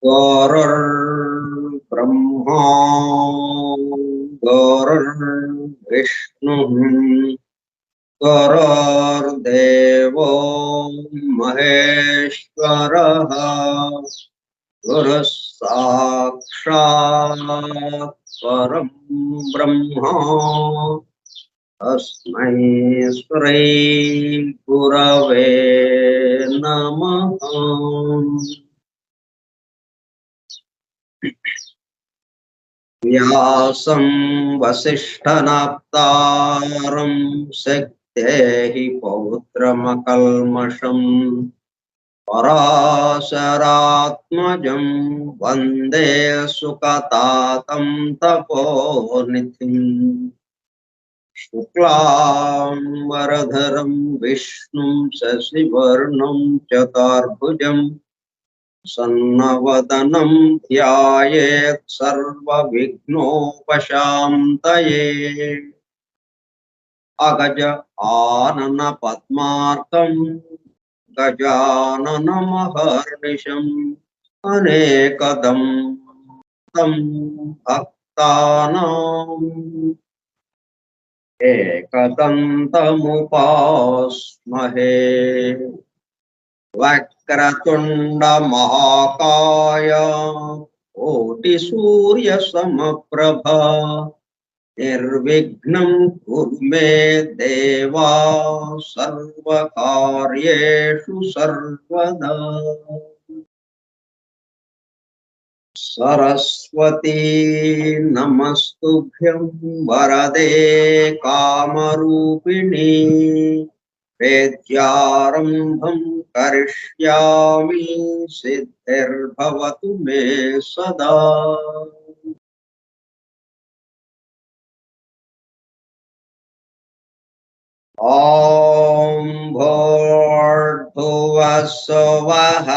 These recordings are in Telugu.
गुरुर्ब्रह्मा गुरुर्विष्णुः गुरुर्देवो महेश्वरः गुरुः साक्षात् परं ब्रह्म तस्मै श्री गुरवे नमः। व्यासं वसिष्ठनाप्तारं शक्तेहि पौत्रमकल्मषम् पराशरात्मजं वन्दे सुकतातं तपोनिधिम्। शुक्लाम्बरधरं विष्णुं शशिवर्णं चतुर्भुजम् सन्नवदनं ध्यायेत् सर्वविघ्नोपशान्तये। अगज आनन पद्मार्कं गजाननमहर्निशम् अनेकदं तं भक्तानाम् एकदन्तमुपास्महे। वक्रतुंड महाकाय कोटि सूर्य समप्रभा निर्विघ्नं कुरु मे देवा सर्वकार्येषु सर्वदा। सरस्वती नमस्तुभ्यं वरदे कामरूपिणी वेद्यारंभं करिष्यामि सिद्धिर्भवतु मे सदा। ॐ भूर्भुवः स्वः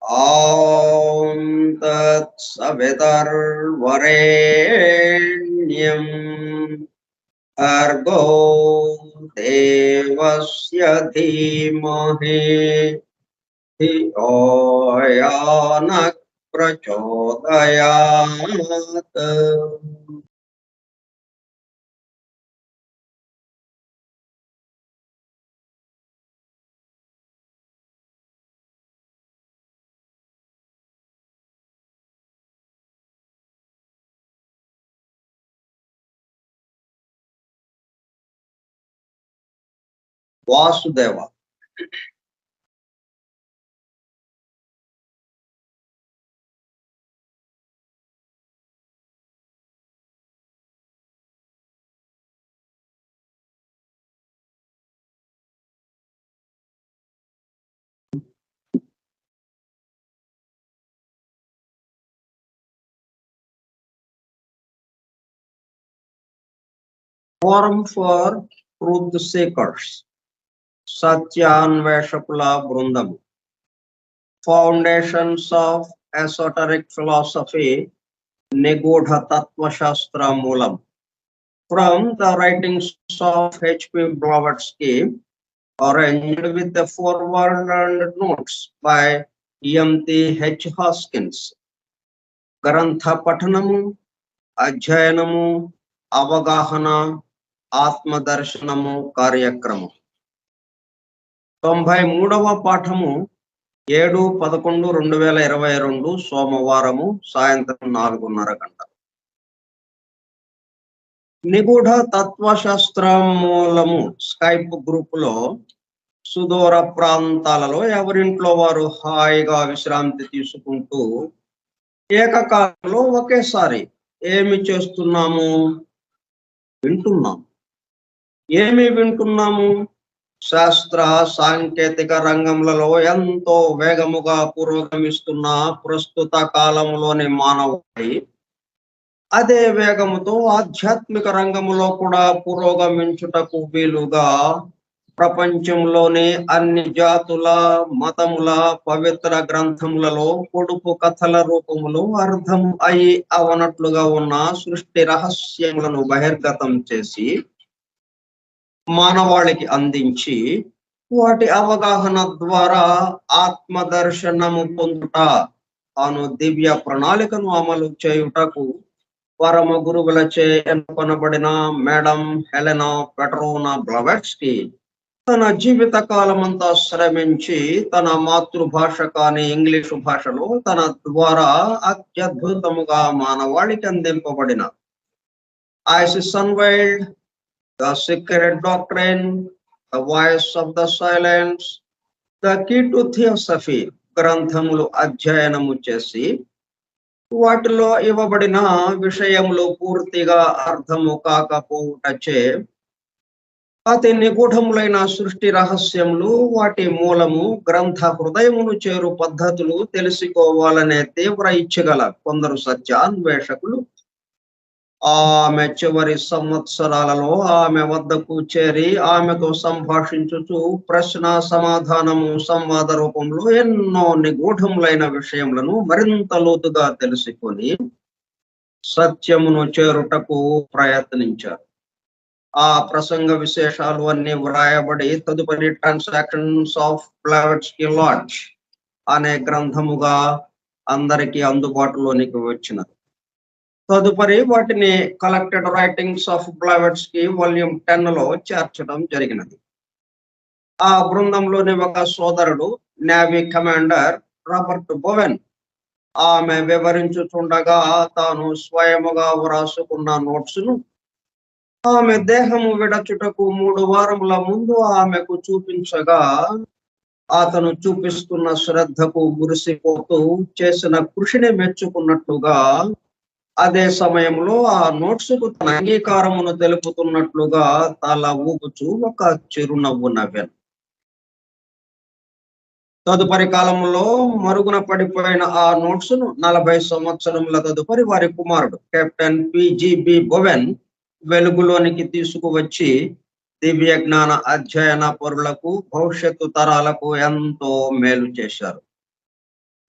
ॐ तत्सवितुर्वरेण्यं भर्गो देवस्य धीमहि धियो यो नः प्रचोदयात्। Vasudev Forum for Truth Seekers, Satyanveshapula Brundam, Foundations of Esoteric Philosophy, Nigodha Tattva Shastra Moolam. From the writings of H.P. Blavatsky, arranged with the foreword and notes by E.M.T.H. Hoskins. గ్రంథ పఠనము, అధ్యయనము, అవగాహన, ఆత్మదర్శనము కార్యక్రమం. 93వ పాఠము 7/11/2022 సోమవారము సాయంత్రం 4:30 గంటలు. నిగూఢ తత్వశాస్త్ర మూలము స్కైప్ గ్రూప్ లో సుదూర ప్రాంతాలలో ఎవరింట్లో వారు హాయిగా విశ్రాంతి తీసుకుంటూ ఏకకాలంలో ఒకేసారి ఏమి చేస్తున్నాము? వింటున్నాం. ఏమి వింటున్నాము? శాస్త్ర సాంకేతిక రంగంలో ఎంతో వేగముగా పురోగమిస్తున్న ప్రస్తుత కాలంలోని మానవుడి అదే వేగముతో ఆధ్యాత్మిక రంగంలో కూడా పురోగమించుటకు వీలుగా ప్రపంచంలోని అన్ని జాతుల, మతముల పవిత్ర గ్రంథములలో పొడుపు కథల రూపములో అర్థం అయి అవనట్లుగా ఉన్న సృష్టి రహస్యములను బహిర్గతం చేసి మానవాళికి అందించి వాటి అవగాహన ద్వారా ఆత్మదర్శనము పొందుట అను దివ్య ప్రణాళికను అమలు చేయుటకు పరమ గురువులచే ఎన్నుకొనబడిన మేడం హెలెనా పెట్రోనా బ్లవెట్స్కీ తన జీవిత కాలమంతా శ్రమించి తన మాతృభాష కాని ఇంగ్లీషు భాషలో తన ద్వారా అత్యద్భుతముగా మానవాళికి అందింపబడిన Isis unveiled, the secret doctrine, the voice of the silence, the key to theosophy గ్రంథములు అధ్యయనము చేసి వాటిలో ఇవ్వబడిన విషయములు పూర్తిగా అర్థము కాకపోవుటచే అతి నిగూఢములైన సృష్టి రహస్యములు, వాటి మూలము, గ్రంథ హృదయమును చేరు పద్ధతులు తెలుసుకోవాలనే తీవ్ర ఇచ్చగల కొందరు సత్యాన్వేషకులు ఆమె చివరి సంవత్సరాలలో ఆమె వద్దకు చేరి ఆమెతో సంభాషించుచు ప్రశ్న సమాధానము సంవాద రూపంలో ఎన్నో నిగూఢములైన విషయములను మరింత లోతుగా తెలుసుకొని సత్యమును చేరుటకు ప్రయత్నించారు. ఆ ప్రసంగ విశేషాలు అన్ని వ్రాయబడి తదుపరి ట్రాన్సాక్షన్స్ ఆఫ్ బ్లవెట్స్కీ లాడ్జ్ అనే గ్రంథముగా అందరికీ అందుబాటులోనికి వచ్చినది. తదుపరి వాటిని collected writings of Blavatsky volume 10 లో చేర్చడం జరిగినది. ఆ బృందంలోని ఒక సోదరుడు నేవీ కమాండర్ రాబర్ట్ బోవెన్ ఆమె వివరించుచుండగా తాను స్వయముగా వ్రాసుకున్న నోట్స్ను ఆమె దేహము విడచుటకు 3 వారముల ముందు ఆమెకు చూపించగా అతను చూపిస్తున్న శ్రద్ధకు మురిసిపోతూ చేసిన కృషిని మెచ్చుకున్నట్లుగా అదే సమయంలో ఆ నోట్స్కు తన అంగీకారమును తెలుపుతున్నట్లుగా తల ఊపుచూ ఒక చిరునవ్వు నవ్వాను. తదుపరి కాలంలో మరుగున పడిపోయిన ఆ నోట్స్ ను 40 సంవత్సరముల తదుపరి వారి కుమారుడు కెప్టెన్ పిజిబి బోవెన్ వెలుగులోనికి తీసుకువచ్చి దివ్య జ్ఞాన అధ్యయన పరులకు, భవిష్యత్తు తరాలకు ఎంతో మేలు చేశారు.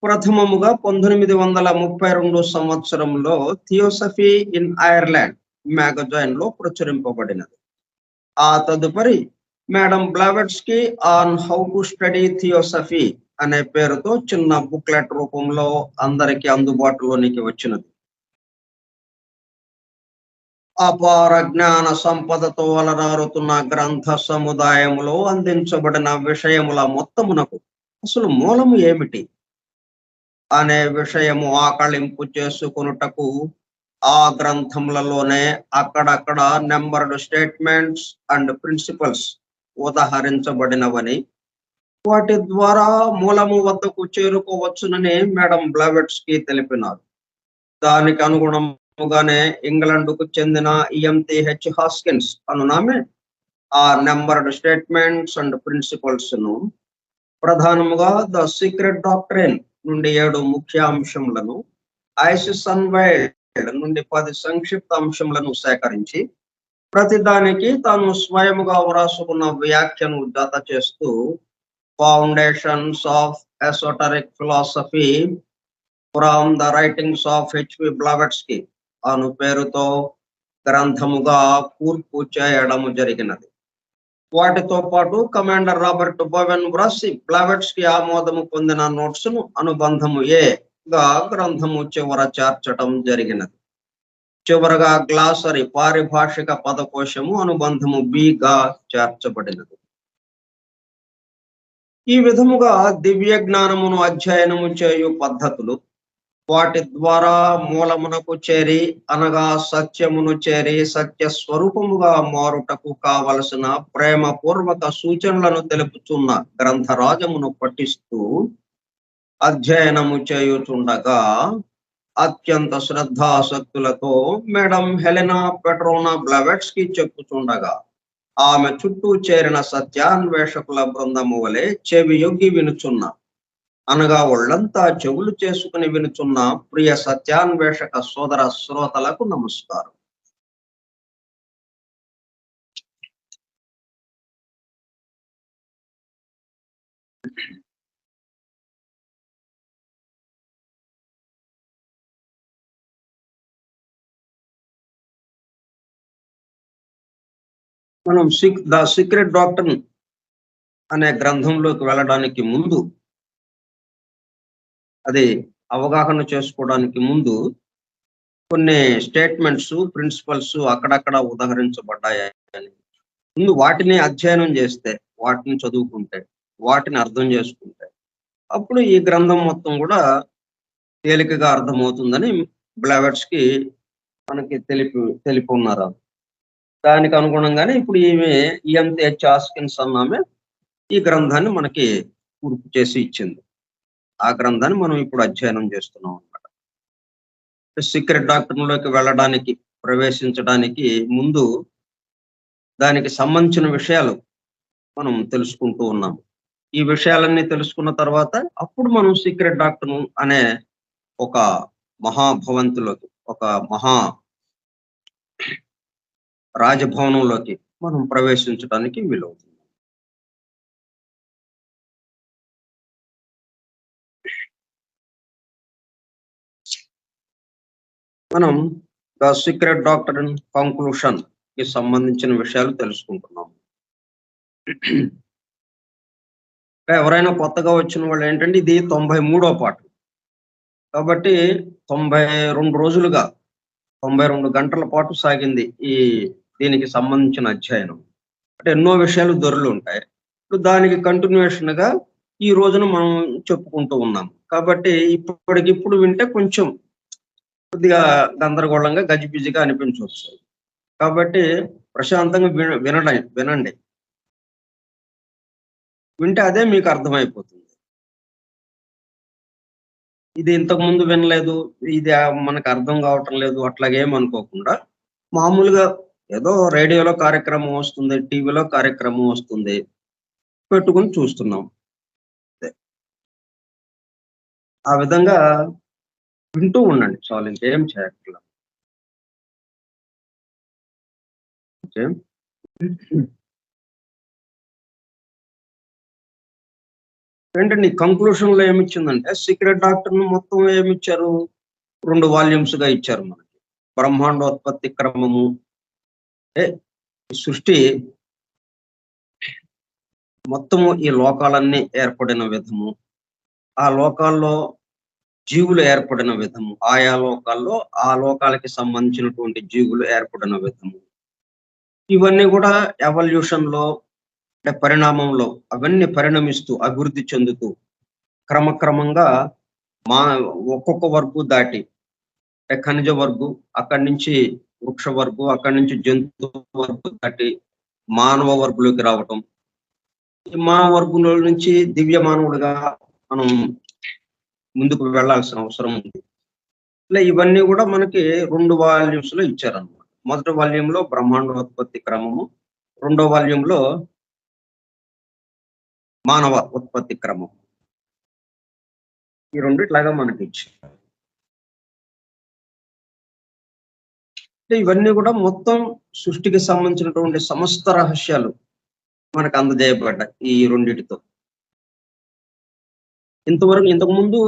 ప్రథమముగా 1932 సంవత్సరంలో థియోసఫీ ఇన్ ఐర్లాండ్ మ్యాగజైన్ లో ప్రచురింపబడినది. ఆ తదుపరి madam Blavatsky on how to study theosophy అనే పేరుతో చిన్న బుక్లెట్ రూపంలో అందరికీ అందుబాటులోనికి వచ్చినది. అపార జ్ఞాన సంపదతో అలరారుతున్న గ్రంథ సముదాయములో అందించబడిన విషయముల మొత్తమునకు అసలు మూలము ఏమిటి అనే విషయము ఆకళింపు చేసుకొనుటకు ఆ గ్రంథములలోనే అక్కడక్కడ నెంబర్డ్ స్టేట్మెంట్స్ అండ్ ప్రిన్సిపల్స్ ఉదహరించబడినవని, వాటి ద్వారా మూలము వద్దకు చేరుకోవచ్చునని మేడం బ్లవెట్స్కీ తెలిపినారు. దానికి అనుగుణముగానే ఇంగ్లాండ్కు చెందిన E.M.T.H. హాస్కిన్స్ అనునామె ఆ నెంబర్డ్ స్టేట్మెంట్స్ అండ్ ప్రిన్సిపల్స్ ను ప్రధానముగా ద సీక్రెట్ డాక్ట్రైన్ నుండి 7 ముఖ్య అంశములను, ఐసిస్ అన్వైల్డ్ నుండి 10 సంక్షిప్త అంశములను సేకరించి ప్రతిదానికి తాను స్వయముగా వ్రాసుకున్న వ్యాఖ్యను జత చేస్తూ foundations of esoteric philosophy from the writings of HP Blavatsky అను పేరుతో గ్రంథముగా కూర్పు చేయడము జరిగినది. వాటితో పాటు కమాండర్ రాబర్ట్ బోవెన్ వ్రాసి బ్లావెట్స్ కి ఆమోదము పొందిన నోట్స్ ను అనుబంధము ఏ గా గ్రంథము చివర చేర్చటం జరిగినది. చివరగా గ్లాసరీ పారిభాషిక పదకోశము అనుబంధము బి గా చేర్చబడినది. ఈ విధముగా దివ్య జ్ఞానమును అధ్యయనము చేయు పద్ధతులు, వాటి ద్వారా మూలమునకు చేరి అనగా సత్యమును చేరి సత్య స్వరూపముగా మారుటకు కావలసిన ప్రేమపూర్వక సూచనలను తెలుపుతున్న గ్రంథరాజమును పఠిస్తూ అధ్యయనము చేయుచుండగా అత్యంత శ్రద్ధాసక్తులతో మేడం హెలెనా పెట్రోనా బ్లావెట్స్ కి చెప్పుచుండగా ఆమె చుట్టూ చేరిన సత్యాన్వేషకుల బృందము వలె చెవి యొగ్గి వినుచున్న, అనగా ఒళ్ళంతా చెవులు చేసుకుని వినుచున్న ప్రియ సత్యాన్వేషక సోదర శ్రోతలకు నమస్కారం. మనం ద సీక్రెట్ డాక్టర్ అనే గ్రంథంలోకి వెళ్ళడానికి ముందు, అది అవగాహన చేసుకోవడానికి ముందు కొన్ని స్టేట్మెంట్స్, ప్రిన్సిపల్స్ అక్కడక్కడ ఉదహరించబడ్డాయి. ముందు వాటిని అధ్యయనం చేస్తే, వాటిని చదువుకుంటే, వాటిని అర్థం చేసుకుంటే అప్పుడు ఈ గ్రంథం మొత్తం కూడా తేలికగా అర్థమవుతుందని బ్లావెట్స్ కి మనకి తెలిపి ఉన్నారు. దానికి అనుగుణంగానే ఇప్పుడు ఈమె ఈఎంహెచ్ ఆస్కిన్స్ అన్నామే ఈ గ్రంథాన్ని మనకి పూర్తి చేసి ఇచ్చింది. ఆ గ్రంథాన్ని మనం ఇప్పుడు అధ్యయనం చేస్తున్నాం అన్నమాట. సీక్రెట్ డాక్టర్లోకి వెళ్ళడానికి, ప్రవేశించడానికి ముందు దానికి సంబంధించిన విషయాలు మనం తెలుసుకుంటూ ఉన్నాం. ఈ విషయాలన్నీ తెలుసుకున్న తర్వాత అప్పుడు మనం సీక్రెట్ డాక్టర్ అనే ఒక మహాభవంతిలోకి, ఒక మహా రాజభవనంలోకి మనం ప్రవేశించడానికి వీలవుతుంది. మనం ద సీక్రెట్ డాక్టర్ కంక్లూషన్ కి సంబంధించిన విషయాలు తెలుసుకుంటున్నాం. ఎవరైనా కొత్తగా వచ్చిన వాళ్ళు ఏంటంటే ఇది 93వ పాఠం కాబట్టి 92 రోజులుగా 92 గంటల పాటు సాగింది ఈ దీనికి సంబంధించిన అధ్యయనం. అంటే ఎన్నో విషయాలు దొరలు ఉంటాయి. ఇప్పుడు దానికి కంటిన్యూషన్ గా ఈ రోజున మనం చెప్పుకుంటూ ఉన్నాం. కాబట్టి ఇప్పటికిప్పుడు వింటే కొంచెం కొద్దిగా గందరగోళంగా గజిబిజిగా అనిపించవచ్చు. కాబట్టి ప్రశాంతంగా వినండి. వింటే అదే మీకు అర్థమైపోతుంది. ఇది ఇంతకు ముందు వినలేదు, ఇది మనకు అర్థం కావటం లేదు అట్లాగేం అనుకోకుండా మామూలుగా ఏదో రేడియోలో కార్యక్రమం వస్తుంది, టీవీలో కార్యక్రమం వస్తుంది, పెట్టుకుని చూస్తున్నాం. ఆ విధంగా వింటూ ఉండండి చాలు, ఇంకేం చేయట్లేదు. ఏంటంటే కంక్లూషన్ లో ఏమిచ్చిందంటే సీక్రెట్ డాక్టర్ ను మొత్తం ఏమిచ్చారు, 2 వాల్యూమ్స్ గా ఇచ్చారు మనకి. బ్రహ్మాండోత్పత్తి క్రమము, సృష్టి మొత్తము, ఈ లోకాలన్నీ ఏర్పడిన విధము, ఆ లోకాల్లో జీవులు ఏర్పడిన విధము, ఆయా లోకాల్లో ఆ లోకాలకి సంబంధించినటువంటి జీవులు ఏర్పడిన విధము, ఇవన్నీ కూడా ఎవల్యూషన్ లో అంటే పరిణామంలో అవన్నీ పరిణమిస్తూ అభివృద్ధి చెందుతూ క్రమక్రమంగా ఒక్కొక్క వర్గు దాటి ఖనిజ వర్గు, అక్కడి నుంచి వృక్ష వర్గు, అక్కడి నుంచి జంతు వర్గు దాటి మానవ వర్గులోకి రావటం, ఈ మానవ వర్గుల నుంచి దివ్య మానవుడిగా మనం ముందుకు వెళ్లాల్సిన అవసరం ఉంది. ఇలా ఇవన్నీ కూడా మనకి 2 వాల్యూమ్స్ లో ఇచ్చారన్నమాట. మొదటి వాల్యూమ్ లో బ్రహ్మాండోత్పత్తి క్రమము, రెండో వాల్యూమ్ లో మానవ ఉత్పత్తి క్రమం. ఈ రెండిట్లాగా మనకి ఇచ్చారు. ఇవన్నీ కూడా మొత్తం సృష్టికి సంబంధించినటువంటి సమస్త రహస్యాలు మనకు అందజేయబడ్డాయి ఈ రెండిటితో. ఇంతకు ముందు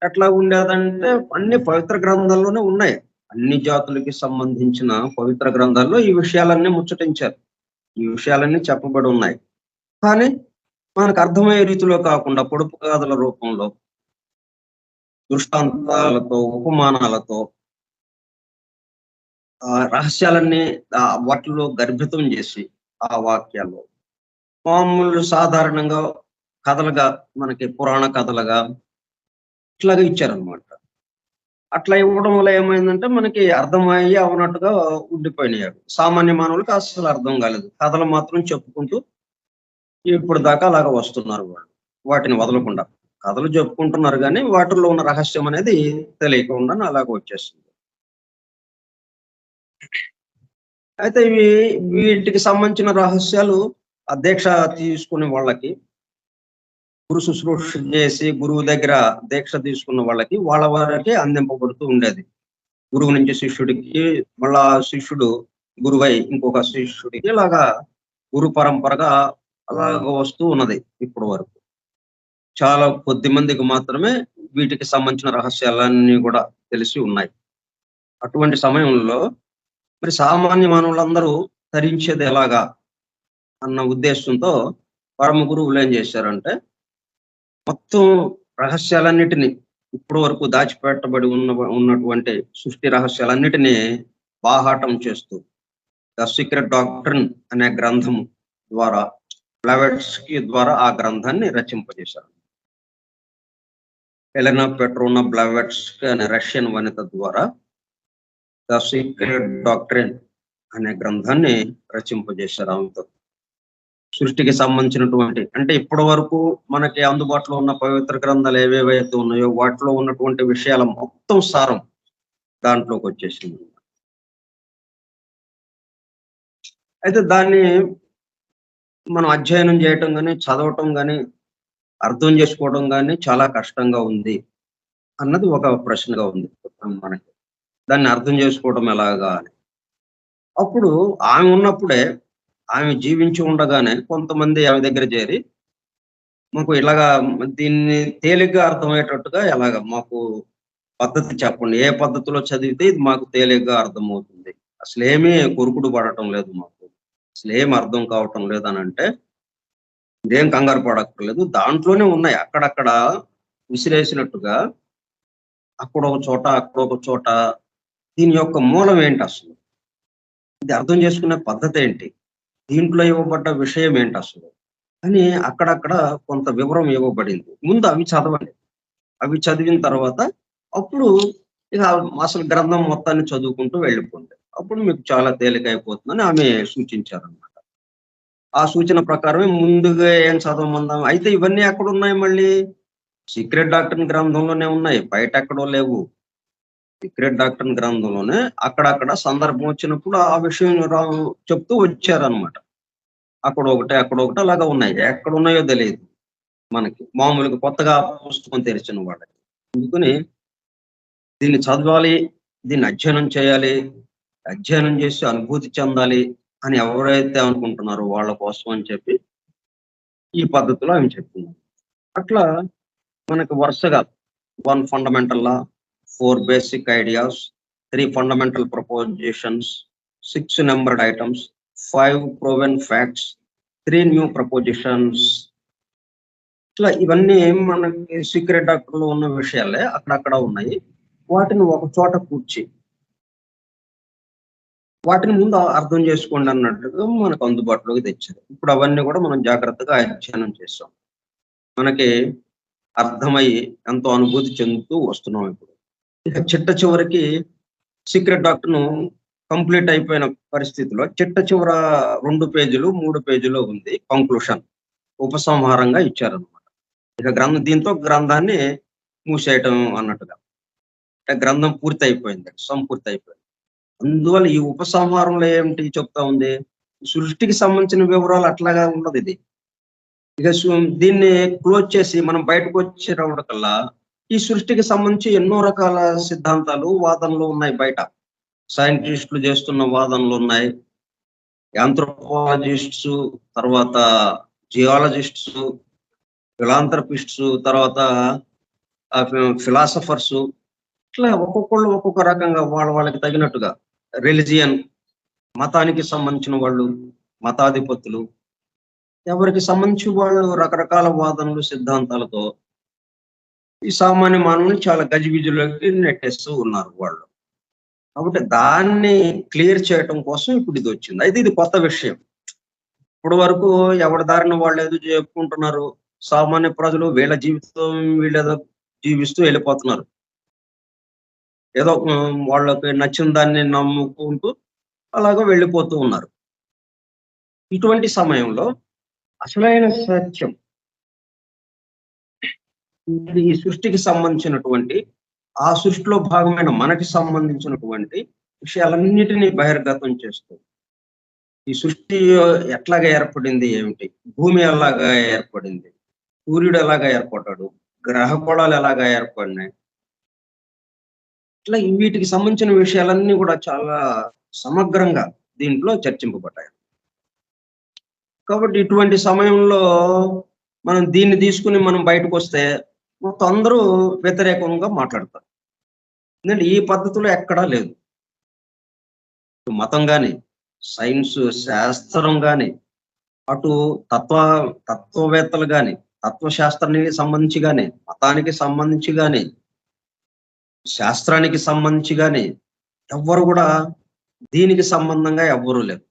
ఎట్లా ఉండేదంటే అన్ని పవిత్ర గ్రంథాల్లోనే ఉన్నాయి. అన్ని జాతులకి సంబంధించిన పవిత్ర గ్రంథాల్లో ఈ విషయాలన్నీ ముచ్చటించారు. ఈ విషయాలన్నీ చెప్పబడి ఉన్నాయి. కానీ మనకు అర్థమయ్యే రీతిలో కాకుండా పొడుపు కథల రూపంలో, దృష్టాంతాలతో, ఉపమానాలతో రహస్యాలన్నీ వాటిలో గర్భితం చేసి ఆ వాక్యాల్లో మామూలు సాధారణంగా కథలుగా మనకి పురాణ కథలుగా ఇట్లాగా ఇచ్చారనమాట. అట్లా ఇవ్వడం వల్ల ఏమైందంటే మనకి అర్థమయ్యి అవునట్టుగా ఉండిపోయినాయి. సామాన్య మానవులకి అస్సలు అర్థం కాలేదు. కథలు మాత్రం చెప్పుకుంటూ ఇప్పుడు దాకా అలాగా వస్తున్నారు వాళ్ళు. వాటిని వదలకుండా. కథలు చెప్పుకుంటున్నారు గానీ వాటిల్లో ఉన్న రహస్యం అనేది తెలియకుండా అలాగ వచ్చేస్తుంది. అయితే వీటికి సంబంధించిన రహస్యాలు ఆ దీక్ష తీసుకునే వాళ్ళకి, గురు శుశ్రూష చేసి గురువు దగ్గర దీక్ష తీసుకున్న వాళ్ళకి వాళ్ళ వారికి అందింపబడుతూ ఉండేది. గురువు నుంచి శిష్యుడికి, మళ్ళా శిష్యుడు గురువై ఇంకొక శిష్యుడికి ఇలాగా గురు పరంపరగా అలాగ వస్తూ ఉన్నది ఇప్పటి వరకు. చాలా కొద్ది మందికి మాత్రమే వీటికి సంబంధించిన రహస్యాలన్నీ కూడా తెలిసి ఉన్నాయి. అటువంటి సమయంలో మరి సామాన్య మానవులందరూ తరించేది ఎలాగా అన్న ఉద్దేశంతో పరమ గురువులు ఏం చేశారంటే మొత్తం రహస్యాలన్నిటినీ ఇప్పటి వరకు దాచిపెట్టబడి ఉన్నటువంటి సృష్టి రహస్యాలన్నిటినీ బాహాటం చేస్తూ ద సీక్రెట్ డాక్ట్రిన్ అనే గ్రంథం ద్వారా బ్లవెట్స్కీ ద్వారా ఆ గ్రంథాన్ని రచింపజేశారు. ఎలెనా పెట్రోనా బ్లవెట్స్కీ అనే రష్యన్ వనిత ద్వారా ద సీక్రెట్ డాక్ట్రిన్ అనే గ్రంథాన్ని రచింపజేశారు. ఆమెతో సృష్టికి సంబంధించినటువంటి అంటే ఇప్పటి వరకు మనకి అందుబాటులో ఉన్న పవిత్ర గ్రంథాలు ఏవేవైతే ఉన్నాయో వాటిలో ఉన్నటువంటి విషయాల మొత్తం సారం దాంట్లోకి వచ్చేసింది. అయితే దాన్ని మనం అధ్యయనం చేయటం కానీ, చదవటం కానీ, అర్థం చేసుకోవడం కానీ చాలా కష్టంగా ఉంది అన్నది ఒక ప్రశ్నగా ఉంది మనకి. దాన్ని అర్థం చేసుకోవడం ఎలాగా అని. అప్పుడు ఆమె ఉన్నప్పుడే, ఆమె జీవించి ఉండగానే కొంతమంది ఆమె దగ్గర చేరి మాకు ఇలాగా దీన్ని తేలిగ్గా అర్థమయ్యేటట్టుగా ఎలాగా మాకు పద్ధతి చెప్పండి. ఏ పద్ధతిలో చదివితే ఇది మాకు తేలిగ్గా అర్థమవుతుంది. అసలేమీ కొరుకుడు పడటం లేదు మాకు. అసలేం అర్థం కావటం లేదనంటే, ఇదేం కంగారు పడక్కర్లేదు. దాంట్లోనే ఉన్నాయి. అక్కడక్కడ విసిరేసినట్టుగా అక్కడొక చోట, అక్కడొక చోట దీని యొక్క మూలం ఏంటి అసలు? ఇది అర్థం చేసుకునే పద్ధతి ఏంటి? దీంట్లో ఇవ్వబడ్డ విషయం ఏంటి అసలు? అని అక్కడక్కడ కొంత వివరం ఇవ్వబడింది. ముందు అవి చదవండి. అవి చదివిన తర్వాత అప్పుడు ఇక అసలు గ్రంథం మొత్తాన్ని చదువుకుంటూ వెళ్ళిపోండి. అప్పుడు మీకు చాలా తేలికైపోతుందని ఆమె సూచించారనమాట. ఆ సూచన ప్రకారమే ముందుగా ఏం చదవమందాం. అయితే ఇవన్నీ ఎక్కడున్నాయి మళ్ళీ? సీక్రెట్ డాక్టర్న్ గ్రంథంలోనే ఉన్నాయి. బయట ఎక్కడో లేవు. సీక్రెట్ డాక్టర్న్ గ్రంథంలోనే అక్కడక్కడ సందర్భం వచ్చినప్పుడు ఆ విషయం చెప్తూ వచ్చారనమాట. అక్కడొకటి, అక్కడొకటి అలాగా ఉన్నాయి. ఎక్కడున్నాయో తెలియదు మనకి. మామూలుగా కొత్తగా పుస్తకం తెరిచిన వాళ్ళకి. అందుకని దీన్ని చదవాలి, దీన్ని అధ్యయనం చేయాలి, అధ్యయనం చేసి అనుభూతి చెందాలి అని ఎవరైతే అనుకుంటున్నారో వాళ్ళ కోసం అని చెప్పి ఈ పద్ధతిలో ఆమె చెప్తున్నారు. అట్లా మనకు వరుసగా 1 ఫండమెంటల్ లా, 4 basic ideas, 3 fundamental prepositions, 6 numbered items, 5 proven facts, 3 new prepositions. ఇట్లా ఇవన్నీ మనకి సీక్రెట్ డాక్టర్లో ఉన్న విషయాలే అక్కడక్కడ ఉన్నాయి. వాటిని ఒక చోట కూర్చి వాటిని ముందు అర్థం చేసుకోండి అన్నట్టుగా మనకు అందుబాటులోకి తెచ్చారు. ఇప్పుడు అవన్నీ కూడా మనం జాగ్రత్తగా అధ్యయనం చేసాం. మనకి అర్థమయ్యి ఎంతో అనుభూతి చెందుతూ వస్తున్నాం ఇప్పుడు. ఇక చిట్ట చివరికి సీక్రెట్ డాక్టర్ను కంప్లీట్ అయిపోయిన పరిస్థితిలో చిట్ట చివర 2 పేజీలు 3 పేజీలో ఉంది కంక్లూషన్, ఉపసంహారంగా ఇచ్చారనమాట. ఇక దీంతో గ్రంథాన్ని మూసేయటం అన్నట్టుగా. గ్రంథం పూర్తి అయిపోయింది, సంపూర్తి అయిపోయింది. అందువల్ల ఈ ఉపసంహారంలో ఏమిటి చెప్తా ఉంది? సృష్టికి సంబంధించిన వివరాలు అట్లాగా ఉండదు ఇది. ఇక దీన్ని క్లోజ్ చేసి మనం బయటకు వచ్చేటప్పటికల్లా ఈ సృష్టికి సంబంధించి ఎన్నో రకాల సిద్ధాంతాలు, వాదనలు ఉన్నాయి బయట. సైంటిస్టులు చేస్తున్న వాదనలు ఉన్నాయి. యాంథ్రోపాలజిస్ట్స్, తర్వాత జియాలజిస్ట్స్, ఫిలాంథ్రపిస్ట్స్, తర్వాత ఫిలాసఫర్స్, ఇట్లా ఒక్కొక్కళ్ళు ఒక్కొక్క రకంగా వాళ్ళకి తగినట్టుగా రిలిజియన్, మతానికి సంబంధించిన వాళ్ళు, మతాధిపతులు, ఎవరికి సంబంధించి వాళ్ళు రకరకాల వాదనలు, సిద్ధాంతాలతో ఈ సామాన్య మానవుని చాలా గజిబిజిలోకి నెట్టేస్తూ ఉన్నారు వాళ్ళు. కాబట్టి దాన్ని క్లియర్ చేయటం కోసం ఇప్పుడు ఇది వచ్చింది. అయితే ఇది కొత్త విషయం. ఇప్పటి వరకు ఎవరి దారిన వాళ్ళు ఏదో చెప్పుకుంటున్నారు. సామాన్య ప్రజలు వీళ్ళ జీవితం వీళ్ళేదో జీవిస్తూ వెళ్ళిపోతున్నారు. ఏదో వాళ్ళకి నచ్చిన దాన్ని నమ్ముకుంటూ అలాగా వెళ్ళిపోతూ ఉన్నారు. ఇటువంటి సమయంలో అసలైన సత్యం ఈ సృష్టికి సంబంధించినటువంటి, ఆ సృష్టిలో భాగమైన మనకి సంబంధించినటువంటి విషయాలన్నిటినీ బహిర్గతం చేస్తుంది. ఈ సృష్టి ఎట్లాగా ఏర్పడింది ఏమిటి, భూమి ఎలాగా ఏర్పడింది, సూర్యుడు ఎలాగా ఏర్పడ్డాడు, గ్రహగోళాలు ఎలాగా ఏర్పడినాయి, ఇట్లా వీటికి సంబంధించిన విషయాలన్నీ కూడా చాలా సమగ్రంగా దీంట్లో చర్చింపబడ్డాయి. కాబట్టి ఇటువంటి సమయంలో మనం దీన్ని తీసుకుని మనం బయటకు వస్తే మొత్తం అందరూ వ్యతిరేకంగా మాట్లాడతారు. ఎందుకంటే ఈ పద్ధతిలో ఎక్కడా లేదు. మతం కానీ, సైన్స్ శాస్త్రం కానీ, అటు తత్వవేత్తలు కానీ, తత్వశాస్త్రానికి సంబంధించి కానీ, మతానికి సంబంధించి కానీ, శాస్త్రానికి సంబంధించి కానీ ఎవ్వరు కూడా దీనికి సంబంధంగా ఎవ్వరూ లేరు.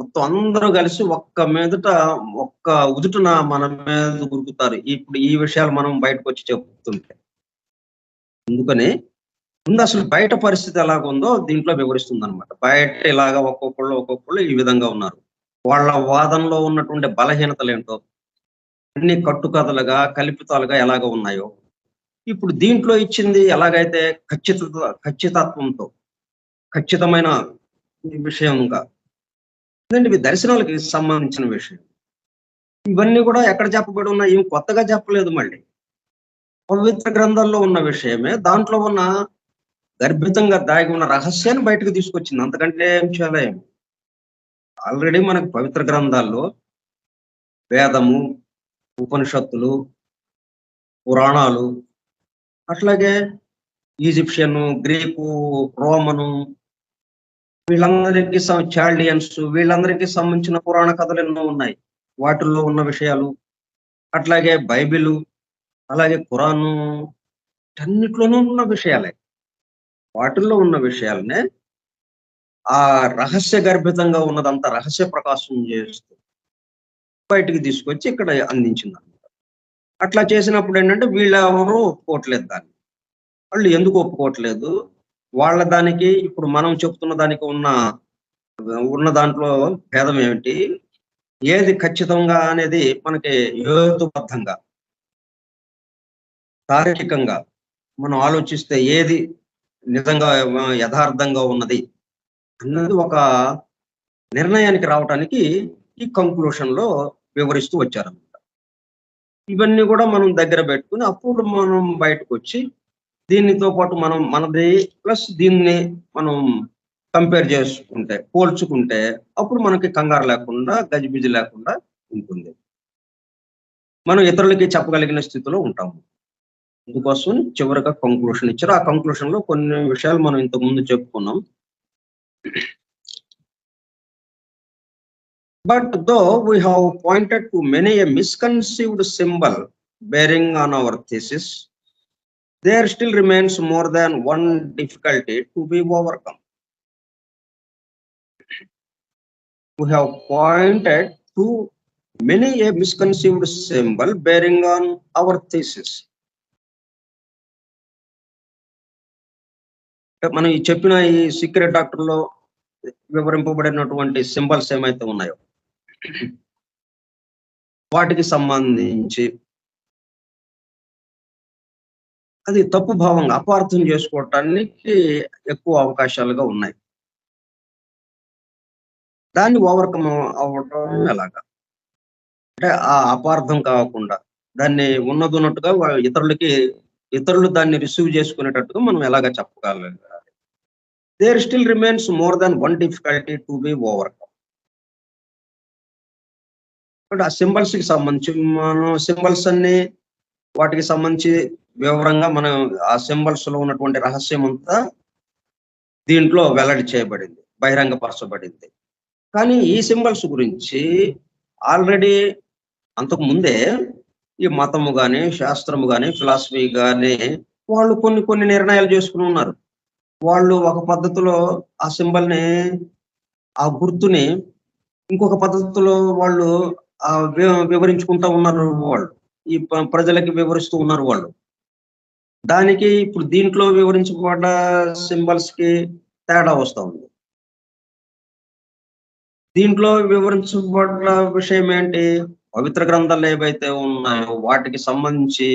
మొత్తం అందరూ కలిసి ఒక్క ఉదుటున మన మీద ఉరుకుతారు. ఇప్పుడు ఈ విషయాలు మనం బయటకు వచ్చి చెప్తుంటే. అందుకని ముందు అసలు బయట పరిస్థితి ఎలాగుందో దీంట్లో వివరిస్తుంది అనమాట. బయట ఇలాగా ఒక్కొక్కళ్ళు ఈ విధంగా ఉన్నారు. వాళ్ళ వాదనలో ఉన్నటువంటి బలహీనతలు ఏంటో, అన్ని కట్టుకథలుగా కల్పితాలుగా ఎలాగ ఉన్నాయో, ఇప్పుడు దీంట్లో ఇచ్చింది ఎలాగైతే ఖచ్చితత్వంతో ఖచ్చితమైన విషయంగా, ఎందుకంటే ఇవి దర్శనాలకి సంబంధించిన విషయం. ఇవన్నీ కూడా ఎక్కడ చెప్పబడి ఉన్నాయి, ఏం కొత్తగా చెప్పలేదు. మళ్ళీ పవిత్ర గ్రంథాల్లో ఉన్న విషయమే దాంట్లో ఉన్న గర్భితంగా దాగి ఉన్న రహస్యాన్ని బయటకు తీసుకొచ్చింది. అంతకంటే ఏం చేయలేము. ఆల్రెడీ మనకు పవిత్ర గ్రంథాల్లో వేదము, ఉపనిషత్తులు, పురాణాలు, అట్లాగే ఈజిప్షియన్, గ్రీకు, రోమను, వీళ్ళందరికీ చాల్డియన్స్, వీళ్ళందరికీ సంబంధించిన పురాణ కథలు ఎన్నో ఉన్నాయి. వాటిల్లో ఉన్న విషయాలు, అట్లాగే బైబిలు, అలాగే ఖురాను, అన్నిట్లోనూ ఉన్న విషయాలే. వాటిల్లో ఉన్న విషయాలనే ఆ రహస్య గర్భితంగా ఉన్నదంతా రహస్య ప్రకాశం చేస్తూ బయటికి తీసుకొచ్చి ఇక్కడ అందించింది అనమాట. అట్లా చేసినప్పుడు ఏంటంటే వీళ్ళెవరూ ఒప్పుకోవట్లేదు దాన్ని. వాళ్ళు ఎందుకు ఒప్పుకోవట్లేదు, వాళ్ళ దానికి ఇప్పుడు మనం చెప్తున్న దానికి ఉన్న దాంట్లో భేదం ఏమిటి, ఏది ఖచ్చితంగా అనేది మనకి హేతుబద్ధంగా తార్కికంగా మనం ఆలోచిస్తే ఏది నిజంగా యథార్థంగా ఉన్నది అన్నది ఒక నిర్ణయానికి రావటానికి ఈ కంక్లూషన్ లో వివరిస్తూ వచ్చారన్నమాట. ఇవన్నీ కూడా మనం దగ్గర పెట్టుకుని అప్పుడు మనం బయటకు వచ్చి దీనితో పాటు మనం మనది ప్లస్ దీన్ని మనం కంపేర్ చేసుకుంటే, పోల్చుకుంటే అప్పుడు మనకి కంగారు లేకుండా, గజిబిజి లేకుండా ఉంటుంది. మనం ఇతరులకి చెప్పగలిగిన స్థితిలో ఉంటాము. అందుకోసం చివరిగా కంక్లూషన్ ఇచ్చారు. ఆ కంక్లూషన్ లో కొన్ని విషయాలు మనం ఇంతకు ముందు చెప్పుకున్నాం. But though we have pointed to many a misconceived symbol bearing on our thesis, there still remains more than one difficulty to be overcome. We have pointed to many a misconceived symbol bearing on our thesis. మనం ఈ చెప్పిన ఈ సీక్రెట్ డాక్టర్లో వివరింపబడినటువంటి సింబల్స్ ఏమైతే ఉన్నాయో వాటికి సంబంధించి అది తప్పు భావంగా అపార్థం చేసుకోవటానికి ఎక్కువ అవకాశాలుగా ఉన్నాయి. దాన్ని ఓవర్కమ్ అవ్వడం ఎలాగా అంటే ఆ అపార్థం కాకుండా దాన్ని ఉన్నట్టుగా ఇతరులు దాన్ని రిసీవ్ చేసుకునేటట్టుగా మనం ఎలాగా చెప్పగలగాలి. There still remains more than one difficulty to be overcome. But ఆ సింబల్స్ కి సంబంధించి మనం సింబల్స్ అన్ని వాటికి సంబంధించి వివరంగా మనం ఆ సింబల్స్ లో ఉన్నటువంటి రహస్యం అంతా దీంట్లో వెల్లడి చేయబడింది, బహిరంగపరచబడింది. కానీ ఈ సింబల్స్ గురించి ఆల్రెడీ అంతకు ముందే ఈ మతము గాని, శాస్త్రము గాని, ఫిలాసఫీ గాని వాళ్ళు కొన్ని నిర్ణయాలు చేసుకుని ఉన్నారు. వాళ్ళు ఒక పద్ధతిలో ఆ సింబల్‌ని, ఆ గుర్తుని ఇంకొక పద్ధతిలో వాళ్ళు వివరించుకుంటా ఉన్నారు వాళ్ళు. ఈ ప్రజలకి వివరిస్తూ ఉన్నారు వాళ్ళు. దానికి ఇప్పుడు దీంట్లో వివరించబడ్డ సింబల్స్‌కి తేడా వస్తా ఉంది. దీంట్లో వివరించబడ్డ విషయం ఏంటి? పవిత్ర గ్రంథాలు ఏవైతే ఉన్నాయో వాటికి సంబంధించి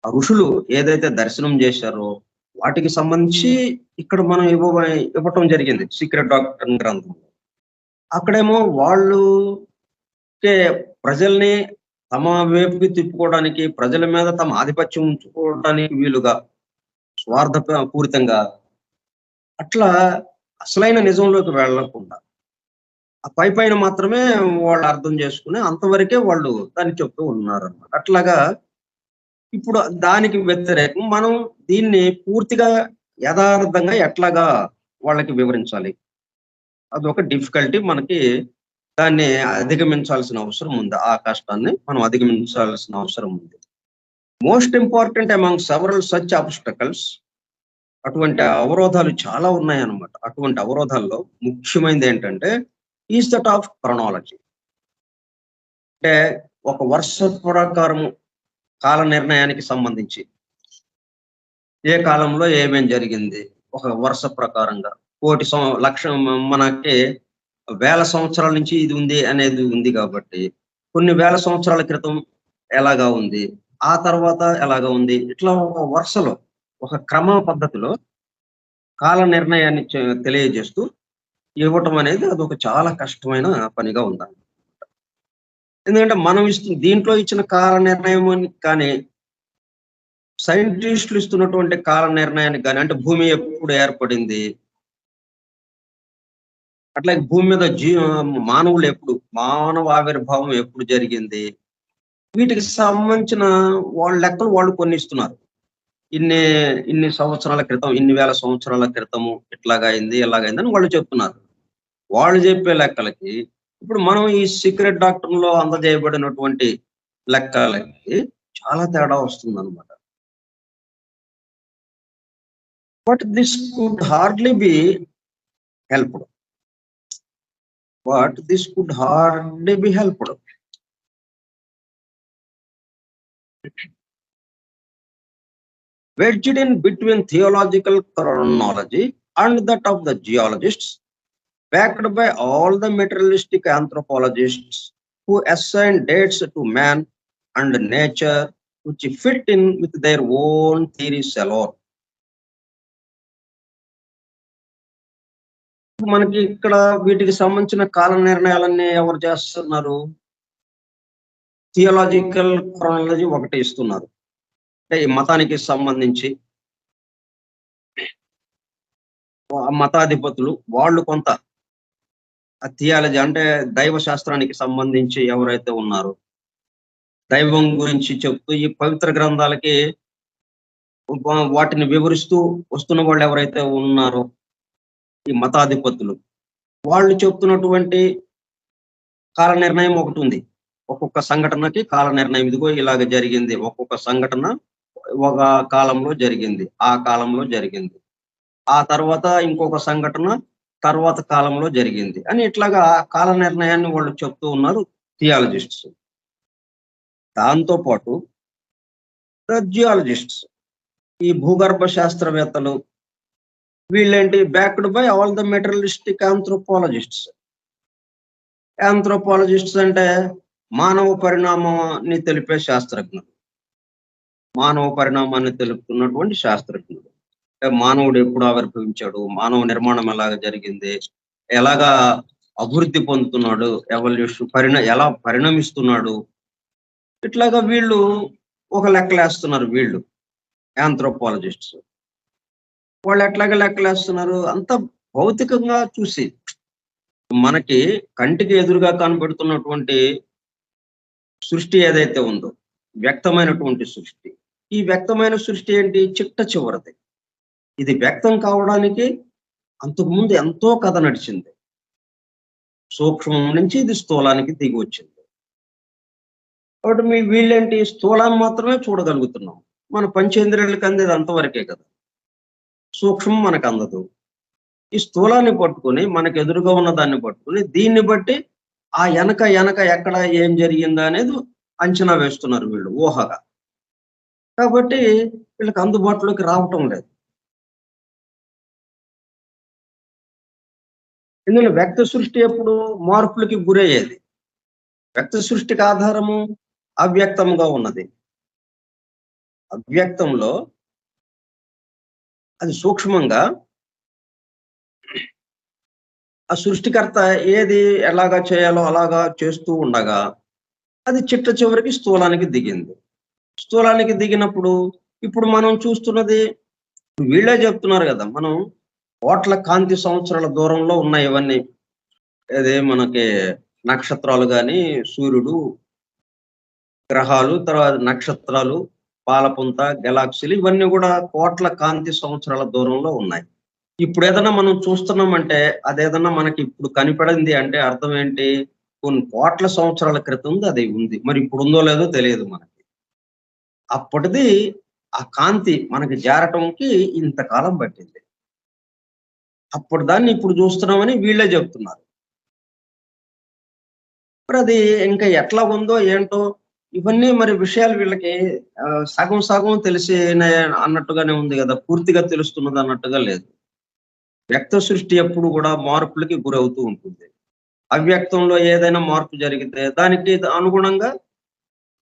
ఆ ఋషులు ఏదైతే దర్శనం చేశారో వాటికి సంబంధించి ఇక్కడ మనం ఇవ్వటం జరిగింది సీక్రెట్ డాక్టర్ గ్రంథం. అక్కడేమో వాళ్ళు ప్రజల్ని తమ వైపుకి తిప్పుకోవడానికి, ప్రజల మీద తమ ఆధిపత్యం ఉంచుకోవడానికి వీలుగా స్వార్థ పూరితంగా అట్లా అసలైన నిజంలోకి వెళ్ళకుండా ఆ పైన మాత్రమే వాళ్ళు అర్థం చేసుకుని అంతవరకే వాళ్ళు దాన్ని చెప్తూ ఉన్నారన్నమాట. అట్లాగా ఇప్పుడు దానికి వ్యతిరేకం మనం దీన్ని పూర్తిగా యథార్థంగా ఎట్లాగా వాళ్ళకి వివరించాలి? అదొక డిఫికల్టీ మనకి. దాన్ని అధిగమించాల్సిన అవసరం ఉంది. ఆ కష్టాన్ని మనం అధిగమించాల్సిన అవసరం ఉంది. Most important among several such obstacles, అటువంటి అవరోధాలు చాలా ఉన్నాయన్నమాట. అటువంటి అవరోధాల్లో ముఖ్యమైనది ఏంటంటే ఈజ్ దట్ ఆఫ్ క్రొనాలజీ. అంటే ఒక వరుస ప్రకారము కాల నిర్ణయానికి సంబంధించి ఏ కాలంలో ఏమేం జరిగింది ఒక వరుస ప్రకారంగా కోటి లక్ష మనకి వేల సంవత్సరాల నుంచి ఇది ఉంది అనేది ఉంది కాబట్టి కొన్ని వేల సంవత్సరాల క్రితం ఎలాగా ఉంది, ఆ తర్వాత ఎలాగా ఉంది, ఇట్లా ఒక వరుసలో ఒక క్రమ పద్ధతిలో కాల నిర్ణయాన్ని తెలియజేస్తూ ఇవ్వటం అనేది అదొక చాలా కష్టమైన పనిగా ఉండాలి. ఎందుకంటే మనం దీంట్లో ఇచ్చిన కాల నిర్ణయం కానీ సైంటిస్టులు ఇస్తున్నటువంటి కాల నిర్ణయానికి కానీ, అంటే భూమి ఎప్పుడు ఏర్పడింది, అట్లాగే భూమి మీద మానవులు ఎప్పుడు, మానవ ఆవిర్భావం ఎప్పుడు జరిగింది, వీటికి సంబంధించిన వాళ్ళ లెక్కలు వాళ్ళు కొన్ని ఇస్తున్నారు. ఇన్ని సంవత్సరాల క్రితం, ఇన్ని వేల సంవత్సరాల క్రితము ఇట్లాగా అయింది, ఎలాగైంది అని వాళ్ళు చెప్తున్నారు. వాళ్ళు చెప్పే లెక్కలకి ఇప్పుడు మనం ఈ సీక్రెట్ డాక్టర్లో అందజేయబడినటువంటి లెక్కలకి చాలా తేడా వస్తుంది అనమాట. But this could hardly be helped. But this could hardly be helped. Wedged in between theological chronology and that of the geologists, backed by all the materialistic anthropologists who assign dates to man and nature which fit in with their own theories alone. మనకి ఇక్కడ వీటికి సంబంధించిన కాల నిర్ణయాలన్నీ ఎవరు చేస్తున్నారు? థియోలాజికల్ క్రోనాలజీ ఒకటి ఇస్తున్నారు. అంటే ఈ మతానికి సంబంధించి మతాధిపతులు వాళ్ళు కొంత థియాలజీ అంటే దైవ శాస్త్రానికి సంబంధించి ఎవరైతే ఉన్నారో దైవం గురించి చెప్తూ ఈ పవిత్ర గ్రంథాలకి వాటిని వివరిస్తూ వస్తున్న వాళ్ళు ఎవరైతే ఉన్నారో ఈ మతాధిపతులు వాళ్ళు చెప్తున్నటువంటి కాల నిర్ణయం ఒకటి ఉంది. ఒక్కొక్క సంఘటనకి కాల నిర్ణయం, ఇదిగో ఇలాగ జరిగింది, ఒక్కొక్క సంఘటన ఒక కాలంలో జరిగింది, ఆ కాలంలో జరిగింది, ఆ తర్వాత ఇంకొక సంఘటన తర్వాత కాలంలో జరిగింది అని ఇట్లాగా కాల నిర్ణయాన్ని వాళ్ళు చెప్తూ ఉన్నారు థియాలజిస్ట్స్. దాంతో పాటు జియాలజిస్ట్స్, ఈ భూగర్భ శాస్త్రవేత్తలు వీళ్ళేంటి backed by all the materialistic anthropologists. Anthropologists అంటే మానవ పరిణామాన్ని తెలిపే శాస్త్రజ్ఞులు, మానవ పరిణామాన్ని తెలుపుతున్నటువంటి శాస్త్రజ్ఞులు. మానవుడు ఎప్పుడు ఆవిర్భవించాడు, మానవ నిర్మాణం ఎలాగ జరిగింది, ఎలాగా అభివృద్ధి పొందుతున్నాడు, ఎవల్యూషన్ ఎలా పరిణమిస్తున్నాడు, ఇట్లాగా వీళ్ళు ఒక లెక్కలేస్తున్నారు. వీళ్ళు ఆంథ్రోపాలజిస్ట్స్ వాళ్ళు ఎట్లాగా లెక్కలేస్తున్నారు? అంత భౌతికంగా చూసి మనకి కంటికి ఎదురుగా కనబడుతున్నటువంటి సృష్టి ఏదైతే ఉందో వ్యక్తమైనటువంటి సృష్టి, ఈ వ్యక్తమైన సృష్టి ఏంటి? చిట్ట చివరిది. ఇది వ్యక్తం కావడానికి అంతకుముందు ఎంతో కథ నడిచింది. సూక్ష్మం నుంచి ఇది స్థూలానికి దిగి వచ్చింది. కాబట్టి వీళ్ళేంటి స్థూలాన్ని మాత్రమే చూడగలుగుతున్నాం. మన పంచేంద్రియాలకు అందేది అంతవరకే కదా. సూక్ష్మం మనకు అందదు. ఈ స్థూలాన్ని పట్టుకొని మనకు ఎదురుగా ఉన్న దాన్ని పట్టుకొని దీన్ని బట్టి ఆ ఎనక ఎక్కడ ఏం జరిగిందా అనేది అంచనా వేస్తున్నారు వీళ్ళు ఊహగా. కాబట్టి వీళ్ళకి అందుబాటులోకి రావటం లేదు. ఇందులో వ్యక్త సృష్టి ఎప్పుడు మార్పులకి గురయ్యేది. వ్యక్త సృష్టికి ఆధారము అవ్యక్తంగా ఉన్నది. అవ్యక్తంలో అది సూక్ష్మంగా ఆ సృష్టికర్త ఏది ఎలాగా చేయాలో అలాగా చేస్తూ ఉండగా అది చిట్ట చివరికి స్థూలానికి దిగింది. స్థూలానికి దిగినప్పుడు ఇప్పుడు మనం చూస్తున్నది వీళ్ళే చెప్తున్నారు కదా, మనం కోట్ల కాంతి సంవత్సరాల దూరంలో ఉన్నాయి ఇవన్నీ. అదే మనకి నక్షత్రాలు కానీ, సూర్యుడు, గ్రహాలు, తర్వాత నక్షత్రాలు, పాలపుంత, గెలాక్సీలు ఇవన్నీ కూడా కోట్ల కాంతి సంవత్సరాల దూరంలో ఉన్నాయి. ఇప్పుడు ఏదైనా మనం చూస్తున్నామంటే అదేదన్నా మనకి ఇప్పుడు కనిపడింది అంటే అర్థం ఏంటి? కొన్ని కోట్ల సంవత్సరాల క్రితం అది ఉంది. మరి ఇప్పుడు ఉందో లేదో తెలియదు మనకి. అప్పటిది ఆ కాంతి మనకి జారటంకి ఇంతకాలం పట్టింది. అప్పుడు దాన్ని ఇప్పుడు చూస్తున్నామని వీళ్ళే చెప్తున్నారు. మరి అది ఇంకా ఎట్లా ఉందో ఏంటో ఇవన్నీ మరి విషయాలు వీళ్ళకి సగం సగం తెలిసిన అన్నట్టుగానే ఉంది కదా, పూర్తిగా తెలుస్తున్నది అన్నట్టుగా లేదు. వ్యక్త సృష్టి ఎప్పుడు కూడా మార్పులకి గురవుతూ ఉంటుంది. అవ్యక్తంలో ఏదైనా మార్పు జరిగితే దానికి అనుగుణంగా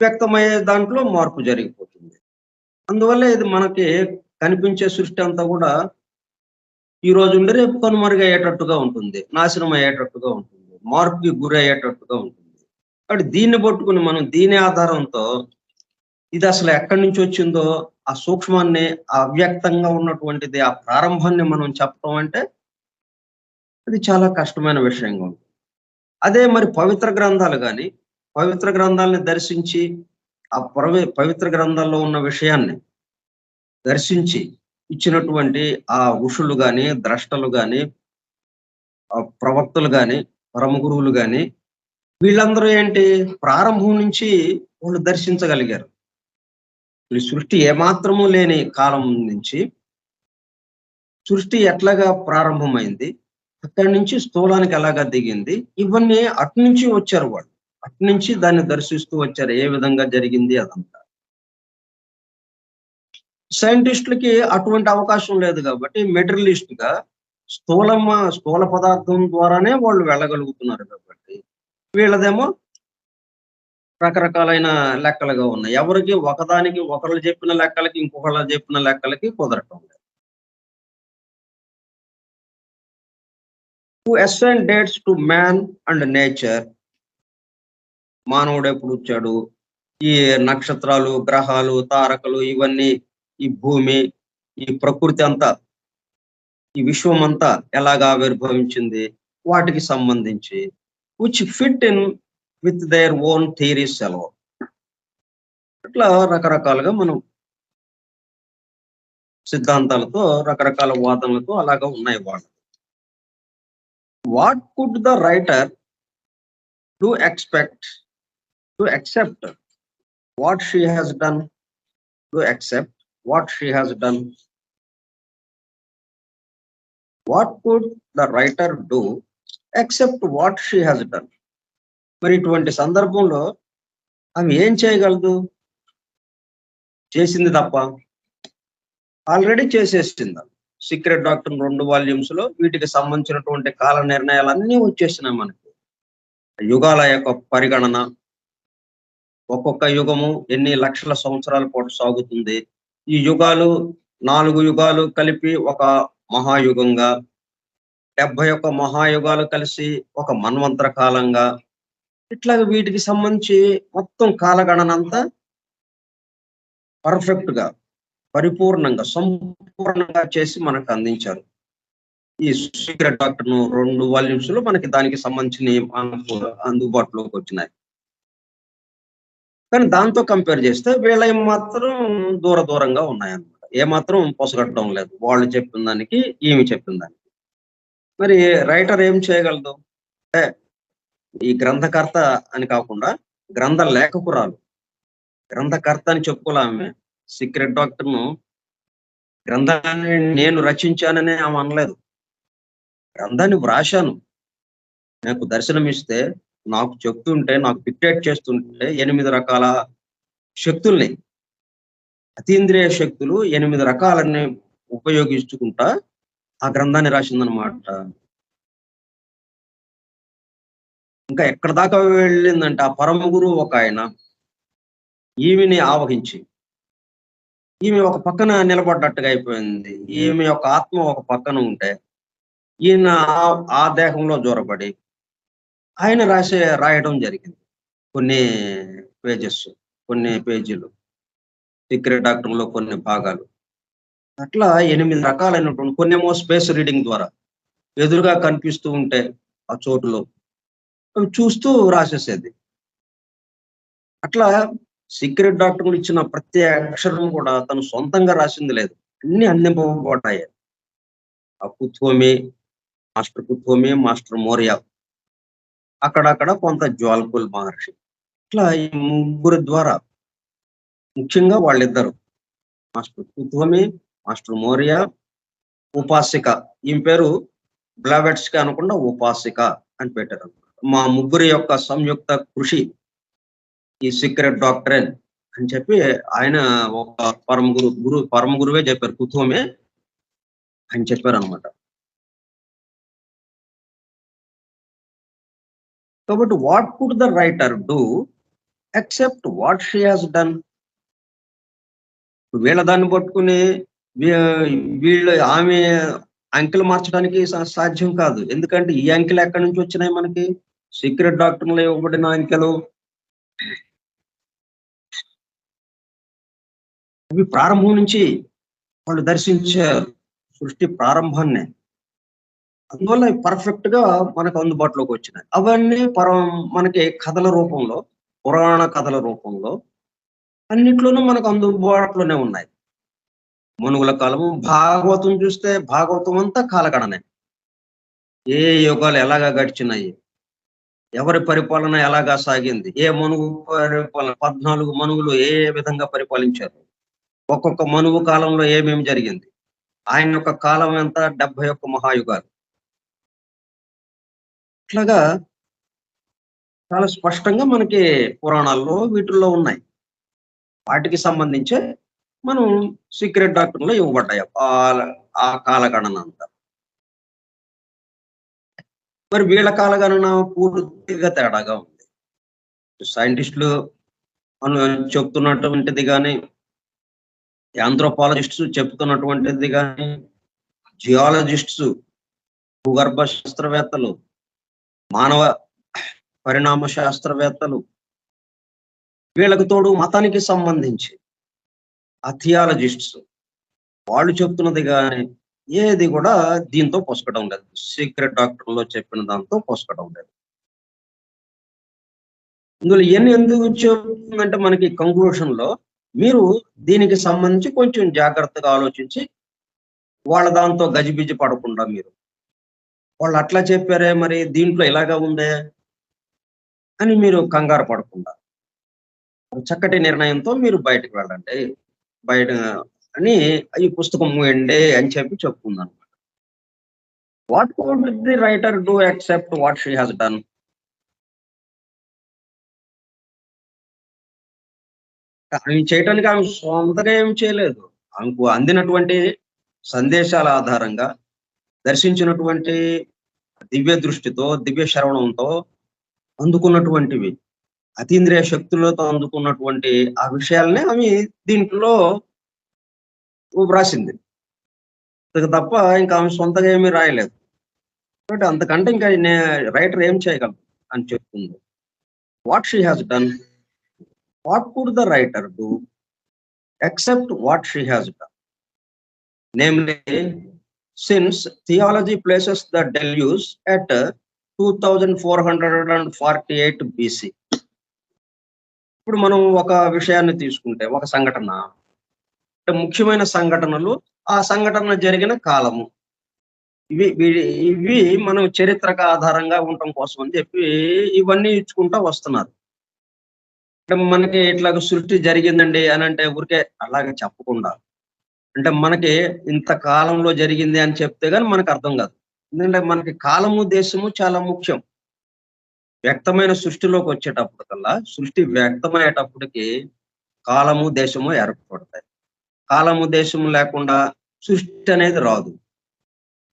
వ్యక్తమయ్యే దాంట్లో మార్పు జరిగిపోతుంది. అందువల్ల ఇది మనకి కనిపించే సృష్టి అంతా కూడా ఈ రోజు ఉండి రేపు కనుమరుగయ్యేటట్టుగా ఉంటుంది, నాశనం అయ్యేటట్టుగా ఉంటుంది, మార్పుకి గురి అయ్యేటట్టుగా ఉంటుంది. కాబట్టి దీన్ని పట్టుకుని మనం దీని ఆధారంతో ఇది అసలు ఎక్కడి నుంచి వచ్చిందో ఆ సూక్ష్మాన్ని, ఆ అవ్యక్తంగా ఉన్నటువంటిది ఆ ప్రారంభాన్ని మనం చెప్పడం అంటే అది చాలా కష్టమైన విషయంగా ఉంటుంది. అదే మరి పవిత్ర గ్రంథాలు కానీ, పవిత్ర గ్రంథాలని దర్శించి ఆ పవిత్ర గ్రంథాల్లో ఉన్న విషయాన్ని దర్శించి ఇచ్చినటువంటి ఆ ఋషులు కానీ, ద్రష్టలు కానీ, ప్రవక్తలు కానీ, పరమ గురువులు కానీ వీళ్ళందరూ ఏంటి ప్రారంభం నుంచి వాళ్ళు దర్శించగలిగారు. ఈ సృష్టి ఏమాత్రము లేని కాలం నుంచి సృష్టి ఎట్లాగా ప్రారంభమైంది, అక్కడి నుంచి స్థూలానికి ఎలాగా దిగింది, ఇవన్నీ అటు నుంచి వచ్చారు వాళ్ళు. అటు నుంచి దాన్ని దర్శిస్తూ వచ్చారు ఏ విధంగా జరిగింది అదంతా. సైంటిస్టులకి అటువంటి అవకాశం లేదు కాబట్టి మెటీరియలిస్ట్ గా స్థూల పదార్థం ద్వారానే వాళ్ళు వెళ్ళగలుగుతున్నారు కాబట్టి వీళ్ళదేమో రకరకాలైన లెక్కలుగా ఉన్నాయి. ఎవరికి ఒకదానికి ఒకళ్ళు చెప్పిన లెక్కలకి ఇంకొకళ్ళు చెప్పిన లెక్కలకి కుదరటం లేదు. To assign dates to man and nature, మానవుడు ఎప్పుడు వచ్చాడు, ఈ నక్షత్రాలు, గ్రహాలు, తారకలు ఇవన్నీ, ఈ భూమి, ఈ ప్రకృతి అంతా, ఈ విశ్వం అంతా ఎలాగా ఆవిర్భవించింది వాటికి సంబంధించి which fit in with their own theories అలో. ఇట్లా రకరకాలుగా మనం సిద్ధాంతాలతో రకరకాల వాదనలతో అలాగా ఉన్నాయి వాళ్ళు. What could the writer do to accept what she has done, to accept what she has done? What could the writer do except what she has done? మరి ఇటువంటి సందర్భంలో ఆమె ఏం చేయగలదు? చేసింది తప్ప ఆల్రెడీ చేసేసింది. సీక్రెట్ డాక్టర్ 2 వాల్యూమ్స్ లో వీటికి సంబంధించినటువంటి కాల నిర్ణయాలన్నీ వచ్చేసినాయి మనకి. యుగాల యొక్క పరిగణన, ఒక్కొక్క యుగము ఎన్ని లక్షల సంవత్సరాల పాటు సాగుతుంది, ఈ యుగాలు 4 యుగాలు కలిపి ఒక మహాయుగంగా, 71 మహాయుగాలు కలిసి ఒక మన్వంతర కాలంగా, ఇట్లా వీటికి సంబంధించి మొత్తం కాలగణన అంతా పర్ఫెక్ట్ గా, పరిపూర్ణంగా, సంపూర్ణంగా చేసి మనకు అందించారు. ఈ సీక్రెట్ డాక్టర్ 2 వాల్యూమ్స్ లో మనకి దానికి సంబంధించిన మనకు అందుబాటులోకి వచ్చినాయి. కానీ దాంతో కంపేర్ చేస్తే వీళ్ళ మాత్రం దూరంగా ఉన్నాయన్నమాట. ఏమాత్రం పొసగట్టడం లేదు వాళ్ళు చెప్పిన దానికి ఈమె చెప్పిన దానికి. మరి రైటర్ ఏం చేయగలదు? ఈ గ్రంథకర్త అని కాకుండా గ్రంథ లేఖకురాలు. గ్రంథకర్త అని చెప్పుకోలే ఆమె. సీక్రెట్ డాక్టర్‌ను గ్రంథాన్ని నేను రచించానని ఆమె అనలేదు. గ్రంథాన్ని వ్రాశాను. నాకు దర్శనమిస్తే, నాకు చెప్తుంటే, నాకు డిక్టేట్ చేస్తుంటే 8 రకాల శక్తుల్ని, అతీంద్రియ శక్తులు 8 రకాలని ఉపయోగించుకుంటా ఆ గ్రంథాన్ని రాసిందనమాట. ఇంకా ఎక్కడి దాకా వెళ్ళిందంటే ఆ పరమ గురువు ఒకాయన ఈమెని ఆవహించి, ఈమె ఒక పక్కన నిలబడ్డట్టుగా అయిపోయింది. ఈమె యొక్క ఆత్మ ఒక పక్కన ఉంటే, ఈయన ఆ దేహంలో జొరబడి ఆయన రాయడం జరిగింది. కొన్ని పేజెస్, కొన్ని పేజీలు. సీక్రెట్ డాక్టర్‌లో కొన్ని భాగాలు. అట్లా 8 రకాలైనటువంటి కొన్నేమో స్పేస్ రీడింగ్ ద్వారా ఎదురుగా కనిపిస్తూ ఉంటే ఆ చోటులో అవి చూస్తూ రాసేసేది. అట్లా సీక్రెట్ డాక్టర్‌లు ఇచ్చిన ప్రతి అక్షరం కూడా తను సొంతంగా రాసింది లేదు. అన్నీ అందింపబడ్డాయి. ఆ కుథోమి, మాస్టర్ కుథోమి, మాస్టర్ మోరియా, అక్కడక్కడ కొంత జ్వాల్కుల్ మహర్షి. ఇట్లా ఈ ముగ్గురి ద్వారా, ముఖ్యంగా వాళ్ళిద్దరు మాస్టర్ కుథోమి, మాస్టర్ మోరియా, ఉపాసిక. ఈమె పేరు బ్లావెట్స్‌కి అనకుండా ఉపాసిక అని పెట్టారన్నమాట. మా ముగ్గురి యొక్క సంయుక్త కృషి ఈ సీక్రెట్ డాక్ట్రైన్ అని చెప్పి ఆయన ఒక పరమ గురువే చెప్పారు. కుథోమే అని చెప్పారన్నమాట. కాబట్టి what could the writer do except what she has done? వీళ్ళ దాన్ని పట్టుకుని వీ వీళ్ళు ఆమె అంకెలు మార్చడానికి సాధ్యం కాదు. ఎందుకంటే ఈ అంకెలు ఎక్కడి నుంచి వచ్చినాయి మనకి? సీక్రెట్ డాక్టర్‌లో ఇవ్వబడిన అంకెలు. అవి ప్రారంభం నుంచి వాళ్ళు దర్శించారు. సృష్టి ప్రారంభాన్నే. అందువల్ల అవి పర్ఫెక్ట్‌గా మనకు అందుబాటులోకి వచ్చినాయి. అవన్నీ మనకి కథల రూపంలో, పురాణ కథల రూపంలో అన్నిట్లోనూ మనకు అందుబాటులోనే ఉన్నాయి. మనువుల కాలము, భాగవతం చూస్తే భాగవతం అంతా కాలగణనే. ఏ యుగాలు ఎలాగా గడిచినాయి? ఎవరి పరిపాలన ఎలాగా సాగింది? ఏ మనువు పరిపాలన 14 మనువులు ఏ విధంగా పరిపాలించారు? ఒక్కొక్క మనువు కాలంలో ఏమేమి జరిగింది? ఆయన యొక్క కాలం ఎంత? 71 మహాయుగాలు. ఇట్లాగా చాలా స్పష్టంగా మనకి పురాణాల్లో వీటిల్లో ఉన్నాయి. వాటికి సంబంధించే మనం సీక్రెట్ డాక్టర్‌లో ఇవ్వబడ్డాయి. ఆ కాలగణన అంతా. మరి వీళ్ళ కాలగణన పూర్తిగా తేడాగా ఉంది. సైంటిస్టులు చెప్తున్నటువంటిది గాని, యాంథ్రోపాలజిస్ట్స్ చెప్తున్నటువంటిది గాని, జియాలజిస్ట్స్, భూగర్భ శాస్త్రవేత్తలు, మానవ పరిణామ శాస్త్రవేత్తలు, వీళ్ళకి తోడు మతానికి సంబంధించి థియాలజిస్ట్స్ వాళ్ళు చెప్తున్నది గాని ఏది కూడా దీంతో పొసగడం లేదు. సీక్రెట్ డాక్టర్‌లో చెప్పిన దాంతో పొసగడం లేదు. ఇందులో ఇయన్నీ ఎందుకు చెప్తుందంటే మనకి కంక్లూషన్‌లో మీరు దీనికి సంబంధించి కొంచెం జాగ్రత్తగా ఆలోచించి వాళ్ళ దాంతో గజిబిజి పడకుండా మీరు, వాళ్ళు అట్లా చెప్పారే మరి దీంట్లో ఇలాగా ఉందే అని మీరు కంగారు పడకుండా చక్కటి నిర్ణయంతో మీరు బయటకు వెళ్ళండి. బయట అని ఈ పుస్తకం మూయండి అని చెప్పి చెప్తుందన్నమాట. What could the writer do except what she has done? ఆమె చేయటానికి ఆమె సొంతగా ఏమి చేయలేదు. ఆమెకు అందినటువంటి సందేశాల ఆధారంగా దర్శించినటువంటి దివ్య దృష్టితో, దివ్య శ్రవణంతో అందుకున్నటువంటివి. అతీంద్రియ శక్తులతో అందుకున్నటువంటి ఆ విషయాలనే ఆమె దీంట్లో వ్రాసింది. అంతకు తప్ప ఇంకా ఆమె సొంతగా ఏమీ రాయలేదు. కాబట్టి అంతకంటే ఇంకా రైటర్ ఏం చేయగలరు అని చెప్తుంది. What she has done, what could the writer do except what she has done? Namely, since theology places the deluge at 2448 BC. ఇప్పుడు మనం ఒక విషయాన్ని తీసుకుంటే, ఒక సంఘటన, ముఖ్యమైన సంఘటనలు, ఆ సంఘటన జరిగిన కాలము, ఇవి మనం చరిత్రక ఆధారంగా ఉండటం కోసం అని చెప్పి ఇవన్నీ ఇచ్చుకుంటా వస్తున్నారు. అంటే మనకి ఇట్లాగ సృష్టి జరిగిందండి అని అంటే ఊరికే అలాగే చెప్పకుండా, అంటే మనకి ఇంత కాలంలో జరిగింది అని చెప్తే గాని మనకు అర్థం కాదు. ఎందుకంటే మనకి కాలము, దేశము చాలా ముఖ్యం. వ్యక్తమైన సృష్టిలోకి వచ్చేటప్పటికల్లా, సృష్టి వ్యక్తమయ్యేటప్పటికి కాలము, దేశము ఏర్పడతాయి. కాలము, దేశము లేకుండా సృష్టి అనేది రాదు.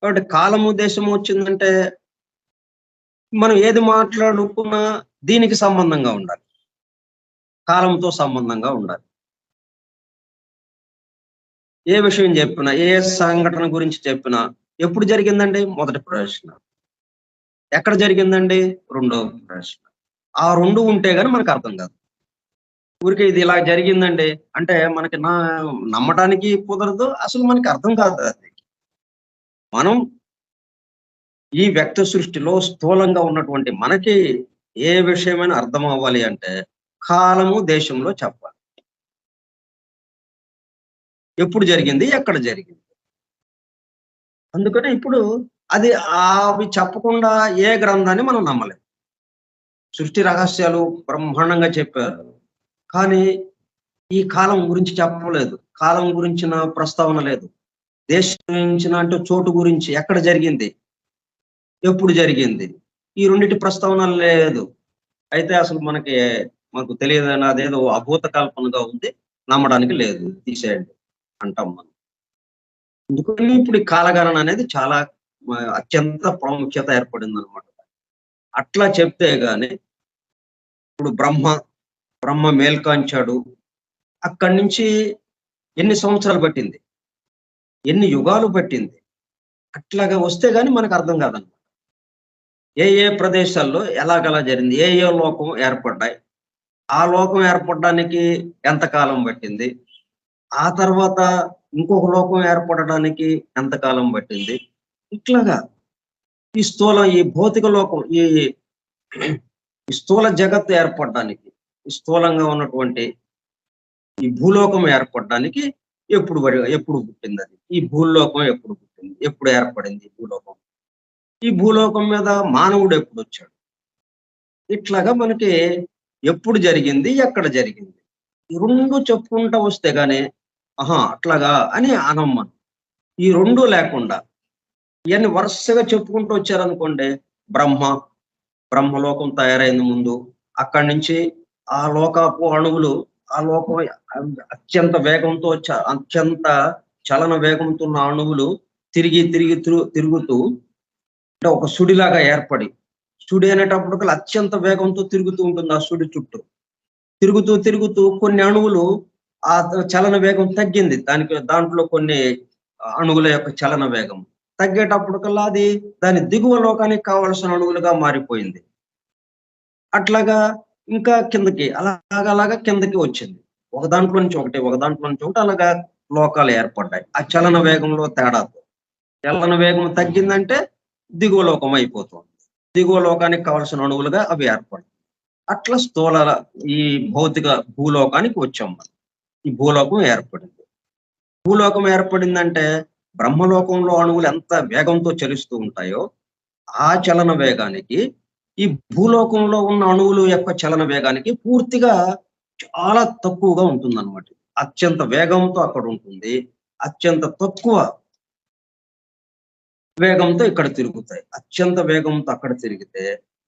కాబట్టి కాలము, దేశము వచ్చిందంటే మనం ఏది మాట్లాడుకున్నా దీనికి సంబంధంగా ఉండాలి. కాలంతో సంబంధంగా ఉండాలి. ఏ విషయం చెప్పినా, ఏ సంఘటన గురించి చెప్పినా ఎప్పుడు జరిగిందండి? మొదటి ప్రశ్న. ఎక్కడ జరిగిందండి? రెండో ప్రశ్న. ఆ 2 ఉంటే గాని మనకు అర్థం కాదు. ఊరికే ఇది ఇలా జరిగిందండి అంటే మనకి నమ్మటానికి కుదరదు. అసలు మనకి అర్థం కాదు అది. మనం ఈ వ్యక్త సృష్టిలో స్థూలంగా ఉన్నటువంటి మనకి ఏ విషయమైనా అర్థం అవ్వాలి అంటే కాలము, దేశంలో చెప్పాలి. ఎప్పుడు జరిగింది? ఎక్కడ జరిగింది? అందుకనే ఇప్పుడు అది అవి చెప్పకుండా ఏ గ్రంథాన్ని మనం నమ్మలేం. సృష్టి రహస్యాలు బ్రహ్మాండంగా చెప్పారు. కానీ ఈ కాలం గురించి చెప్పలేదు. కాలం గురించిన ప్రస్తావన లేదు. దేశం గురించిన అంటే చోటు గురించి ఎక్కడ జరిగింది? ఎప్పుడు జరిగింది? ఈ రెండిటి ప్రస్తావన లేదు. అయితే అసలు మనకు తెలియదని అదేదో అభూత కల్పనగా ఉంది. నమ్మడానికి లేదు. తీసేయండి అంటాం మనం. అందుకని ఇప్పుడు ఈ కాలగణన అనేది చాలా అత్యంత ప్రాముఖ్యత ఏర్పడిందనమాట. అట్లా చెప్తే గాని ఇప్పుడు బ్రహ్మ మేల్కాంచాడు. అక్కడి నుంచి ఎన్ని సంవత్సరాలు పట్టింది? ఎన్ని యుగాలు పట్టింది? అట్లాగా వస్తే గాని మనకు అర్థం కాదనమాట. ఏ ప్రదేశాల్లో ఎలాగలా జరిగింది? ఏ లోకం ఏర్పడ్డాయి? ఆ లోకం ఏర్పడడానికి ఎంత కాలం పట్టింది? ఆ తర్వాత ఇంకొక లోకం ఏర్పడడానికి ఎంత కాలం పట్టింది? ఇట్లాగా ఈ భౌతిక లోకం ఈ స్థూల జగత్తు ఏర్పడడానికి, ఈ స్థూలంగా ఉన్నటువంటి ఈ భూలోకం ఏర్పడడానికి ఎప్పుడు పుట్టిందది? ఈ భూలోకం ఎప్పుడు పుట్టింది? ఎప్పుడు ఏర్పడింది ఈ భూలోకం? ఈ భూలోకం మీద మానవుడు ఎప్పుడొచ్చాడు? ఇట్లాగా మనకి ఎప్పుడు జరిగింది? ఎక్కడ జరిగింది? ఈ 2 చెప్పుకుంటా వస్తే గాని, ఆహా! అట్లాగా అని అనం మనం. ఈ 2 లేకుండా ఇయన్నీ వరుసగా చెప్పుకుంటూ వచ్చారనుకోండి, బ్రహ్మ, బ్రహ్మలోకం తయారైంది ముందు. అక్కడి నుంచి ఆ లోకపు అణువులు, ఆ లోకం అత్యంత వేగంతో అత్యంత చలన వేగంతో ఉన్న అణువులు తిరుగుతూ అంటే ఒక సుడిలాగా ఏర్పడి, సుడి అనేటప్పటికల్లా అత్యంత వేగంతో తిరుగుతూ ఉంటుంది ఆ సుడి చుట్టూ. తిరుగుతూ కొన్ని అణువులు ఆ చలన వేగం తగ్గింది. దాంట్లో కొన్ని అణువుల యొక్క చలన వేగం. తగ్గేటప్పటికల్లా అది దాని దిగువ లోకానికి కావాల్సిన అణువులుగా మారిపోయింది. అట్లాగా ఇంకా కిందకి అలాగా కిందకి వచ్చింది. ఒక దాంట్లో నుంచి ఒకటి అలాగా లోకాలు ఏర్పడ్డాయి. ఆ చలన వేగంలో తేడాతో. చలన వేగం తగ్గిందంటే దిగువ లోకం అయిపోతుంది. దిగువ లోకానికి కావాల్సిన అణువులుగా అవి ఏర్పడతాయి. అట్లా ఈ భౌతిక భూలోకానికి వచ్చాం మనం. ఈ భూలోకం ఏర్పడింది. భూలోకం ఏర్పడిందంటే బ్రహ్మలోకంలో అణువులు ఎంత వేగంతో చలిస్తూ ఉంటాయో ఆ చలన వేగానికి ఈ భూలోకంలో ఉన్న అణువుల యొక్క చలన వేగానికి పూర్తిగా చాలా తక్కువగా ఉంటుందన్నమాట. అత్యంత వేగంతో అక్కడ ఉంటుంది. అత్యంత తక్కువ వేగంతో ఇక్కడ తిరుగుతాయి. అత్యంత వేగంతో అక్కడ తిరిగితే,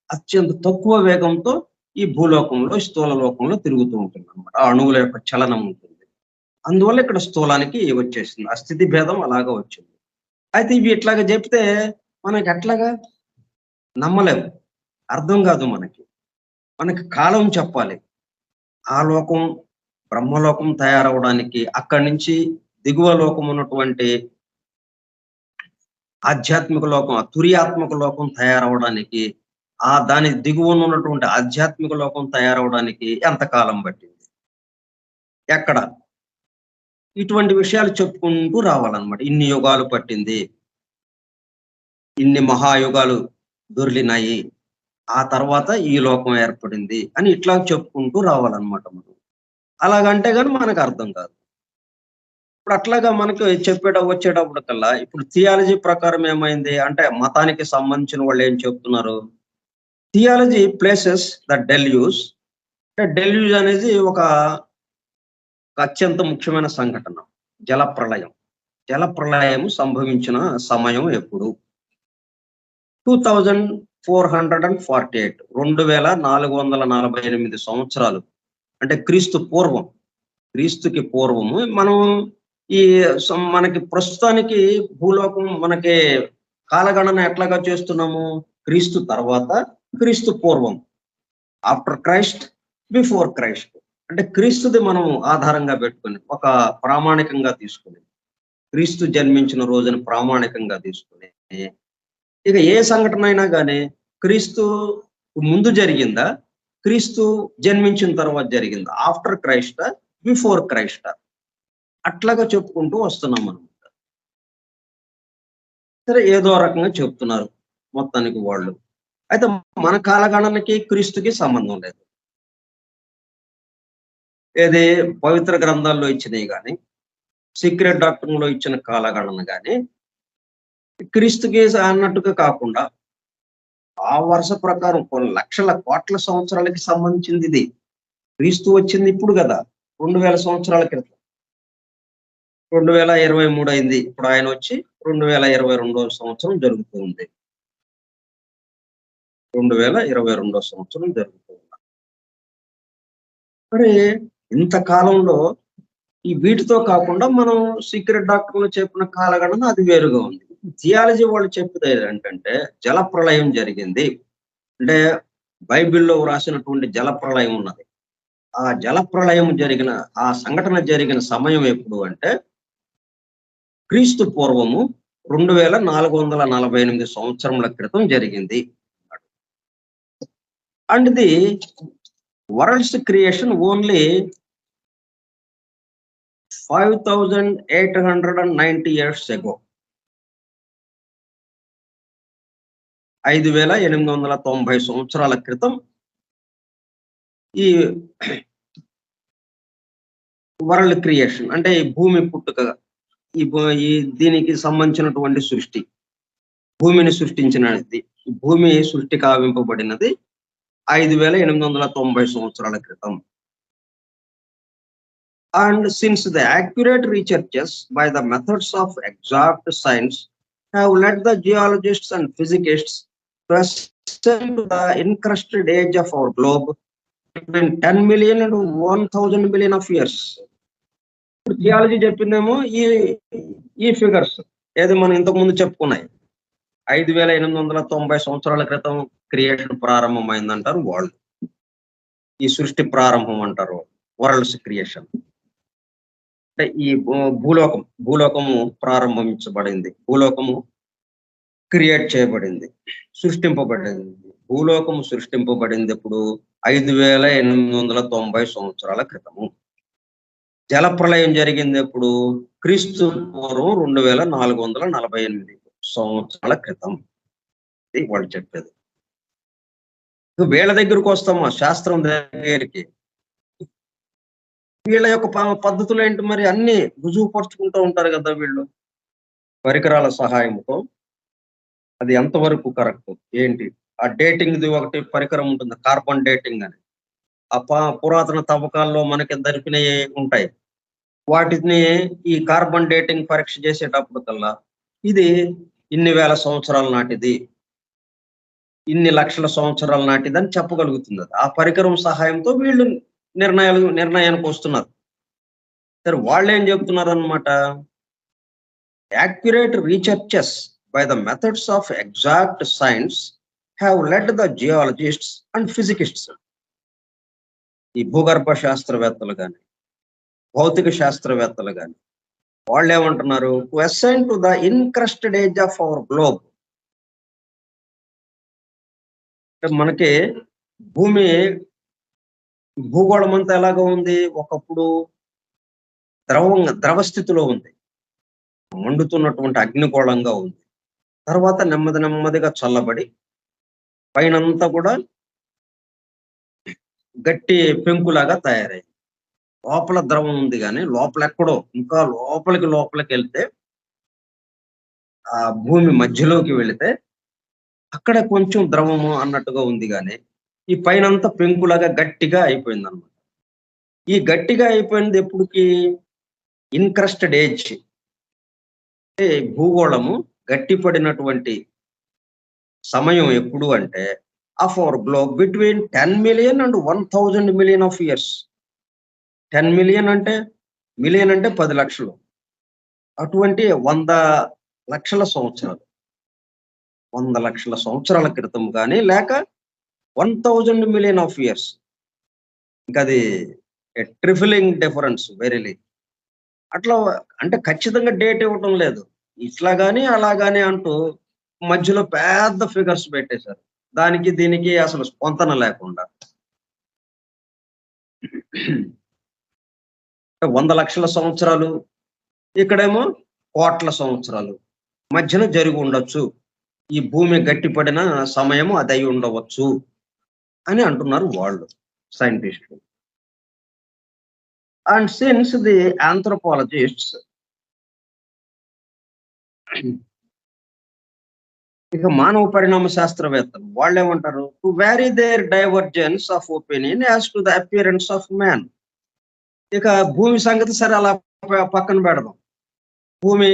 అత్యంత తక్కువ వేగంతో ఈ భూలోకంలో, స్థూల లోకంలో తిరుగుతూ ఉంటుందన్నమాట. ఆ అణువుల యొక్క చలనం ఉంటుంది. అందువల్ల ఇక్కడ స్థూలానికి వచ్చేసింది. ఆ స్థితి భేదం అలాగా వచ్చింది. అయితే ఇవి ఇట్లాగా చెప్తే మనకి ఎట్లాగా నమ్మలేము. అర్థం కాదు మనకి. మనకి కాలం చెప్పాలి. ఆ లోకం బ్రహ్మలోకం తయారవ్వడానికి అక్కడి నుంచి దిగువ లోకం ఉన్నటువంటి ఆధ్యాత్మిక లోకం, తుర్యాత్మక లోకం తయారవ్వడానికి దాని దిగువన ఉన్నటువంటి ఆధ్యాత్మిక లోకం తయారవ్వడానికి ఎంత కాలం పట్టింది? ఎక్కడ? ఇటువంటి విషయాలు చెప్పుకుంటూ రావాలన్నమాట. ఇన్ని యుగాలు పట్టింది. ఇన్ని మహాయుగాలు దొర్లినాయి. ఆ తర్వాత ఈ లోకం ఏర్పడింది అని ఇట్లా చెప్పుకుంటూ రావాలన్నమాట మనం. అలాగంటే గాని మనకు అర్థం కాదు. ఇప్పుడు అట్లాగా మనకు వచ్చేటప్పటికల్లా ఇప్పుడు థియాలజీ ప్రకారం ఏమైంది అంటే మతానికి సంబంధించిన వాళ్ళు ఏం చెప్తున్నారు? Theology places the deluge. అంటే డెల్యూజ్ అనేది ఒక అత్యంత ముఖ్యమైన సంఘటన. జలప్రళయం. జలప్రళయం సంభవించిన సమయం ఎప్పుడు? 2448 2448 సంవత్సరాలు. అంటే క్రీస్తుకి పూర్వము మనం ఈ మనకి ప్రస్తుతానికి భూలోకం మనకి కాలగణన ఎట్లాగా చేస్తున్నాము? క్రీస్తు తర్వాత, క్రీస్తు పూర్వం. After Christ, before Christ. అంటే క్రీస్తుది మనం ఆధారంగా పెట్టుకొని ఒక ప్రామాణికంగా తీసుకుని క్రీస్తు జన్మించిన రోజున ప్రామాణికంగా తీసుకుని ఇక ఏ సంఘటన అయినా కానీ క్రీస్తు ముందు జరిగిందా, క్రీస్తు జన్మించిన తర్వాత జరిగిందా, ఆఫ్టర్ క్రైస్టా, బిఫోర్ క్రైస్టా, అట్లాగా చెప్పుకుంటూ వస్తున్నాం మనం. సరే ఏదో రకంగా చెప్తున్నారు మొత్తానికి వాళ్ళు. అయితే మన కాలగణనకి క్రీస్తుకి సంబంధం లేదు. ఏది పవిత్ర గ్రంథాల్లో ఇచ్చినవి కానీ సీక్రెట్ డాక్టర్లో ఇచ్చిన కాలగణన కానీ క్రీస్తుకి అన్నట్టుగా కాకుండా ఆ వరుస ప్రకారం కొన్ని లక్షల కోట్ల సంవత్సరాలకి సంబంధించింది ఇది. క్రీస్తు వచ్చింది ఇప్పుడు కదా, 2000 సంవత్సరాల క్రితం. 2023 అయింది. ఇప్పుడు ఆయన వచ్చి 2022 సంవత్సరం జరుగుతుంది. 2022 సంవత్సరం జరుగుతుంది. మరి ఇంతకాలంలో ఈ వీటితో కాకుండా మనం సీక్రెట్ డాక్టర్లు చెప్పిన కాలగణన అది వేరుగా ఉంది. థియాలజీ వాళ్ళు చెప్పేది ఏంటంటే జలప్రళయం జరిగింది. అంటే బైబిల్లో వ్రాసినటువంటి జలప్రళయం ఉన్నది. ఆ జలప్రళయం జరిగిన ఆ సంఘటన జరిగిన సమయం ఎప్పుడు అంటే క్రీస్తు పూర్వము 2448 సంవత్సరముల క్రితం జరిగింది. And the world's creation only 5890 years ago. 5890 సంవత్సరాల క్రితం ఈ వరల్డ్ క్రియేషన్ అంటే ఈ భూమి పుట్టుక, ఈ దీనికి సంబంధించినటువంటి సృష్టి, భూమిని సృష్టించినది, భూమి సృష్టి కావింపబడినది 5890 సంవత్సరాల క్రితం. And since the accurate researches by the methods of exact science have led the geologists and physicists to ascend to the encrusted age of our globe between 10 million and 1000 million of years. Geology చెప్పిందేమో ఈ ఫిగర్స్ ఏది మనం ఇంతకు ముందు చెప్పుకున్నాయి. 5890 సంవత్సరాల క్రితం క్రియేషన్ ప్రారంభమైందంటారు వాళ్ళు. ఈ సృష్టి ప్రారంభం అంటారు, వరల్డ్స్ క్రియేషన్. అంటే ఈ భూలోకము ప్రారంభించబడింది, భూలోకము క్రియేట్ చేయబడింది, సృష్టింపబడింది. భూలోకము సృష్టింపబడింది ఎప్పుడు? 5890 సంవత్సరాల క్రితము. జలప్రళయం జరిగింది ఎప్పుడు? క్రీస్తు పూర్వం 2448 సంవత్సరాల క్రితం. ఇది వాళ్ళు చెప్పేది. వీళ్ళ దగ్గరకు వస్తామా, శాస్త్రం దగ్గరికి. వీళ్ళ యొక్క పద్ధతులు ఏంటి మరి? అన్ని రుజువుపరుచుకుంటూ ఉంటారు కదా వీళ్ళు పరికరాల సహాయంతో. అది ఎంతవరకు కరెక్ట్ ఏంటి? ఆ డేటింగ్ది ఒకటి పరికరం ఉంటుంది, కార్బన్ డేటింగ్ అని. ఆ పురాతన తవ్వకాల్లో మనకి దొరికినవి ఉంటాయి. వాటిని ఈ కార్బన్ డేటింగ్ పరీక్ష చేసేటప్పటికల్లా ఇది ఇన్ని వేల సంవత్సరాల నాటిది, ఇన్ని లక్షల సంవత్సరాల నాటిది అని చెప్పగలుగుతుంది. ఆ పరికరం సహాయంతో వీళ్ళు నిర్ణయానికి వస్తున్నారు. సరే వాళ్ళు ఏం చెప్తున్నారు అన్నమాట? Accurate researches by the methods of exact science have led the geologists and physicists. ఈ భూగర్భ శాస్త్రవేత్తలు కానీ భౌతిక శాస్త్రవేత్తలు కానీ వాళ్ళు ఏమంటున్నారు? To ascend to the incrusted age of our globe. మనకి భూగోళం అంతా ఎలాగా ఉంది? ఒకప్పుడు ద్రవ స్థితిలో ఉంది, మండుతున్నటువంటి అగ్నిగోళంగా ఉంది. తర్వాత నెమ్మదిగా చల్లబడి పైనంతా కూడా గట్టి పెంకులాగా తయారైంది. లోపల ద్రవం ఉంది కానీ లోపల ఎక్కడో ఇంకా లోపలికి వెళ్తే ఆ భూమి మధ్యలోకి వెళితే అక్కడ కొంచెం ద్రవము అన్నట్టుగా ఉంది కానీ ఈ పైనంతా పెంకులాగా గట్టిగా అయిపోయింది అనమాట. ఈ గట్టిగా అయిపోయింది ఎప్పుడుకి ఇన్క్రస్టెడ్ ఏజ్ అంటే భూగోళము గట్టిపడినటువంటి సమయం ఎప్పుడు అంటే of our globe between 10 million and 1000 million of years. 10 million అంటే 10 లక్షలు, అటువంటి 100 లక్షల సంవత్సరాలు, 100 లక్షల సంవత్సరాల క్రితం కానీ లేక 1000 మిలియన్ ఆఫ్ ఇయర్స్. ఇంకా అది ట్రిఫిలింగ్ డిఫరెన్స్ వెరీలీ. అట్లా అంటే ఖచ్చితంగా డేట్ ఇవ్వటం లేదు, ఇట్లా గాని అలా గాని అంటూ మధ్యలో పెద్ద ఫిగర్స్ పెట్టేశారు, దానికి దీనికి అసలు స్పందన లేకుండా. 100 లక్షల సంవత్సరాలు, ఇక్కడేమో కోట్ల సంవత్సరాలు మధ్యన జరిగి ఉండొచ్చు, ఈ భూమి గట్టిపడిన సమయము అది అయి ఉండవచ్చు అని అంటున్నారు వాళ్ళు సైంటిస్టులు. అండ్ సిన్స్ ది ఆంథ్రోపాలజిస్ట్స్, ఇక మానవ పరిణామ శాస్త్రవేత్తలు వాళ్ళు ఏమంటారు, to vary there divergence of opinion as to the appearance of man. ఇక భూమి సంగతి సరే అలా పక్కన పెడదాం, భూమి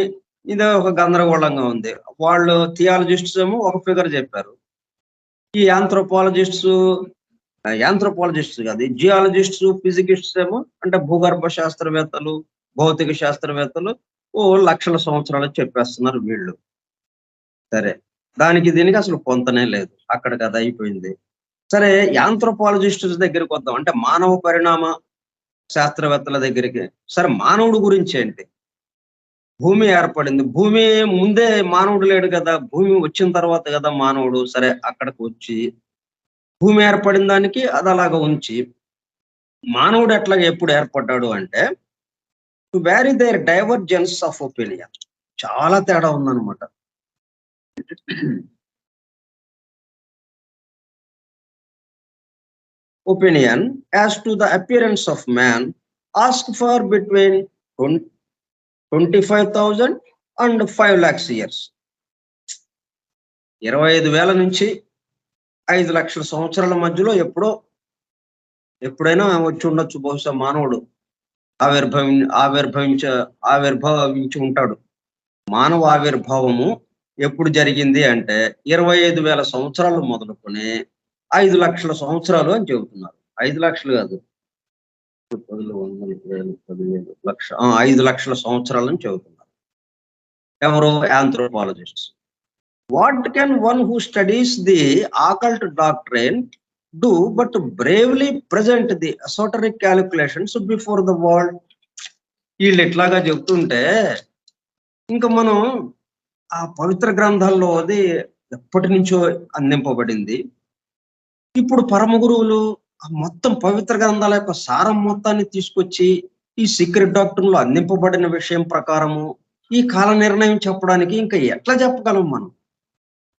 ఇదే ఒక గందరగోళంగా ఉంది. వాళ్ళు థియాలజిస్ట్స్ ఏమో ఒక ఫిగర్ చెప్పారు, ఈ యాంథ్రోపాలజిస్ట్స్ కాదు, జియాలజిస్ట్స్ ఫిజికిస్ట్స్ ఏమో అంటే భూగర్భ శాస్త్రవేత్తలు భౌతిక శాస్త్రవేత్తలు ఓ లక్షల సంవత్సరాలు చెప్పేస్తున్నారు వీళ్ళు. సరే, దానికి దీనికి అసలు పొంతనే లేదు, అక్కడికి అది అయిపోయింది. సరే, యాంథ్రోపాలజిస్ట్స్ దగ్గరికి వద్దాం, అంటే మానవ పరిణామ శాస్త్రవేత్తల దగ్గరికి. సరే, మానవుడు గురించి ఏంటి, భూమి ఏర్పడింది, భూమి ముందే మానవుడు లేడు కదా, భూమి వచ్చిన తర్వాత కదా మానవుడు. సరే, అక్కడికి వచ్చి భూమి ఏర్పడిన దానికి అది అలాగా ఉంచి మానవుడు ఎట్లాగా ఎప్పుడు ఏర్పడ్డాడు అంటే to vary there divergence of opinion. చాలా తేడా ఉందన్నమాట. Opinion as to the appearance of man ask for between 25,000 and 5 lakhs years. 25,000 నుంచి 5 లక్షల సంవత్సరాల మధ్యలో ఎప్పుడైనా వచ్చి ఉండొచ్చు బహుశా మానవుడు ఆవిర్భవించి ఉంటాడు. మానవ ఆవిర్భావము ఎప్పుడు జరిగింది అంటే 25,000 సంవత్సరాలు మొదలుకొని 5 లక్షల సంవత్సరాలు అని చెబుతున్నారు. 5 లక్షలు కాదు, 5 లక్షల సంవత్సరాలు అని చెబుతున్నారు ఎవరో anthropologists. What can one who studies the occult doctrine do but bravely present the esoteric calculations before the world. వీళ్ళు ఎట్లాగా చెబుతుంటే ఇంకా మనం ఆ పవిత్ర గ్రంథాల్లో అది ఎప్పటి నుంచో అందింపబడింది. ఇప్పుడు పరమ గురువులు మొత్తం పవిత్ర గ్రంథాల యొక్క సారం మొత్తాన్ని తీసుకొచ్చి ఈ సీక్రెట్ డాక్టర్లో అందింపబడిన విషయం ప్రకారము ఈ కాల నిర్ణయం చెప్పడానికి ఇంకా ఎట్లా చెప్పగలం మనం?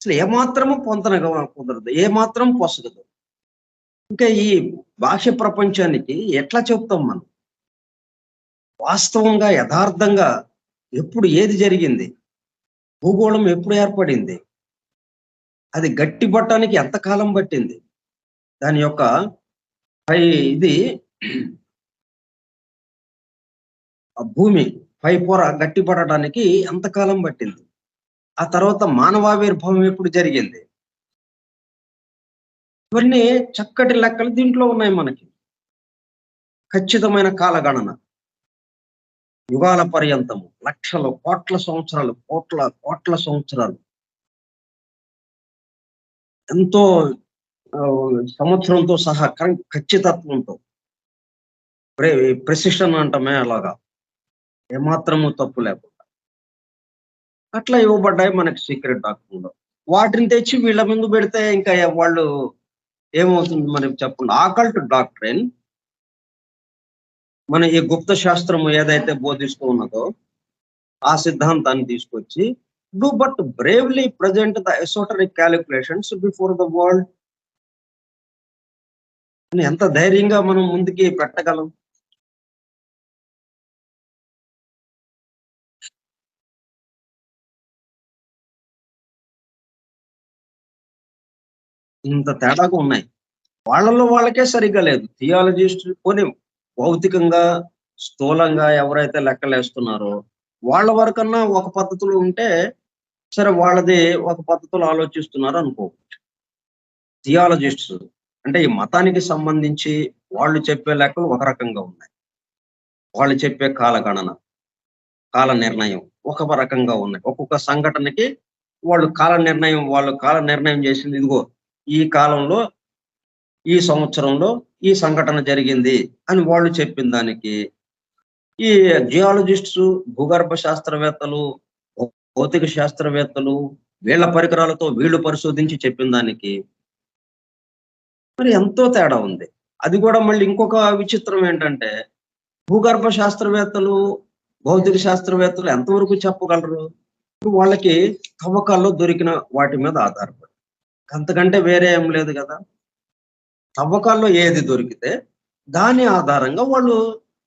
అసలు ఏమాత్రము పొంతనగా కుదరదు, ఏమాత్రం పొసగదు. ఇంకా ఈ బాహ్య ప్రపంచానికి ఎట్లా చెప్తాం మనం? వాస్తవంగా యథార్థంగా ఎప్పుడు ఏది జరిగింది, భూగోళం ఎప్పుడు ఏర్పడింది, అది గట్టిపట్టడానికి ఎంతకాలం పట్టింది, దాని యొక్క ఇది ఆ భూమి పై పొర గట్టిపడటానికి ఎంతకాలం పట్టింది, ఆ తర్వాత మానవావిర్భావం ఎప్పుడు జరిగింది, ఇవన్నీ చక్కటి లెక్కలు దీంట్లో ఉన్నాయి మనకి. ఖచ్చితమైన కాలగణన, యుగాల పర్యంతము, లక్షల కోట్ల సంవత్సరాలు, కోట్ల సంవత్సరాలు, ఎంతో సంవత్సరంతో సహా ఖచ్చితత్వంతో, ప్రెసిషన్ అంటమే అలాగా, ఏమాత్రము తప్పు లేకుండా అట్లా ఇవ్వబడ్డాయి మనకి సీక్రెట్ డాక్టర్లో. వాటిని తెచ్చి వీళ్ళ ముందు పెడితే ఇంకా వాళ్ళు ఏమవుతుంది మనకి చెప్పండి? ఆకల్ట్ డాక్ట్రైన్, మన ఈ గుప్త శాస్త్రం ఏదైతే బోధిస్తూ ఉన్నదో ఆ సిద్ధాంతాన్ని తీసుకొచ్చి do but bravely present the esoteric calculations before the world అని ఎంత ధైర్యంగా మనం ముందుకి పెట్టగలం? ఇంత తేడాగా ఉన్నాయి. వాళ్ళలో వాళ్ళకే సరిగ్గా లేదు. థియాలజిస్ట్ పోనీ భౌతికంగా, స్థూలంగా ఎవరైతే లెక్కలేస్తున్నారో వాళ్ళ వరకన్నా ఒక పద్ధతిలో ఉంటే సరే, వాళ్ళది ఒక పద్ధతిలో ఆలోచిస్తున్నారు అనుకోవచ్చు. థియాలజిస్ట్స్ అంటే ఈ మతానికి సంబంధించి వాళ్ళు చెప్పే లెక్కలు ఒక రకంగా ఉన్నాయి. వాళ్ళు చెప్పే కాలగణన, కాల నిర్ణయం ఒక రకంగా ఉన్నాయి. ఒక్కొక్క సంఘటనకి వాళ్ళు కాల నిర్ణయం చేసింది ఇదిగో ఈ కాలంలో, ఈ సంవత్సరంలో ఈ సంఘటన జరిగింది అని వాళ్ళు చెప్పిన దానికి, ఈ జియాలజిస్ట్స్, భూగర్భ శాస్త్రవేత్తలు, భౌతిక శాస్త్రవేత్తలు వీళ్ళ పరికరాలతో వీళ్ళు పరిశోధించి చెప్పిన దానికి మరి ఎంతో తేడా ఉంది. అది కూడా మళ్ళీ ఇంకొక విచిత్రం ఏంటంటే, భూగర్భ శాస్త్రవేత్తలు, భౌతిక శాస్త్రవేత్తలు ఎంతవరకు చెప్పగలరు? వాళ్ళకి తవ్వకాల్లో దొరికిన వాటి మీద ఆధారపడి. అంతకంటే వేరే ఏం లేదు కదా! తవ్వకాల్లో ఏది దొరికితే దాని ఆధారంగా వాళ్ళు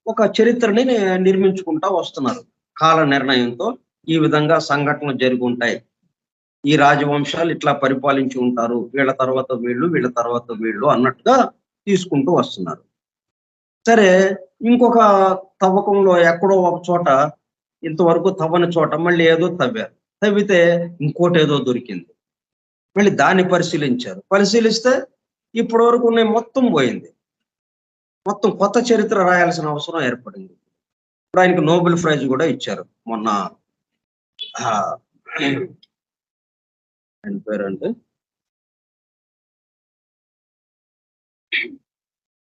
ఒక చరిత్రని నిర్మించుకుంటా వస్తున్నారు. కాల నిర్ణయంతో ఈ విధంగా సంఘటనలు జరిగుంటాయి. ఈ రాజవంశాలు ఇట్లా పరిపాలించి ఉంటారు. వీళ్ళ తర్వాత వీళ్ళు, వీళ్ళ తర్వాత వీళ్ళు అన్నట్టుగా తీసుకుంటూ వస్తున్నారు. సరే, ఇంకొక తవ్వకంలో ఎక్కడో ఒక చోట ఇంతవరకు తవ్వని చోట మళ్ళీ ఏదో తవ్వారు. తవ్వితే ఇంకోటేదో దొరికింది. మళ్ళీ దాన్ని పరిశీలించారు. పరిశీలిస్తే ఇప్పటి వరకు ఉన్నయి మొత్తం పోయింది. మొత్తం కొత్త చరిత్ర రాయాల్సిన అవసరం ఏర్పడింది. ఇప్పుడు ఆయనకు నోబెల్ ప్రైజ్ కూడా ఇచ్చారు. మొన్న ఆయన పేరంటే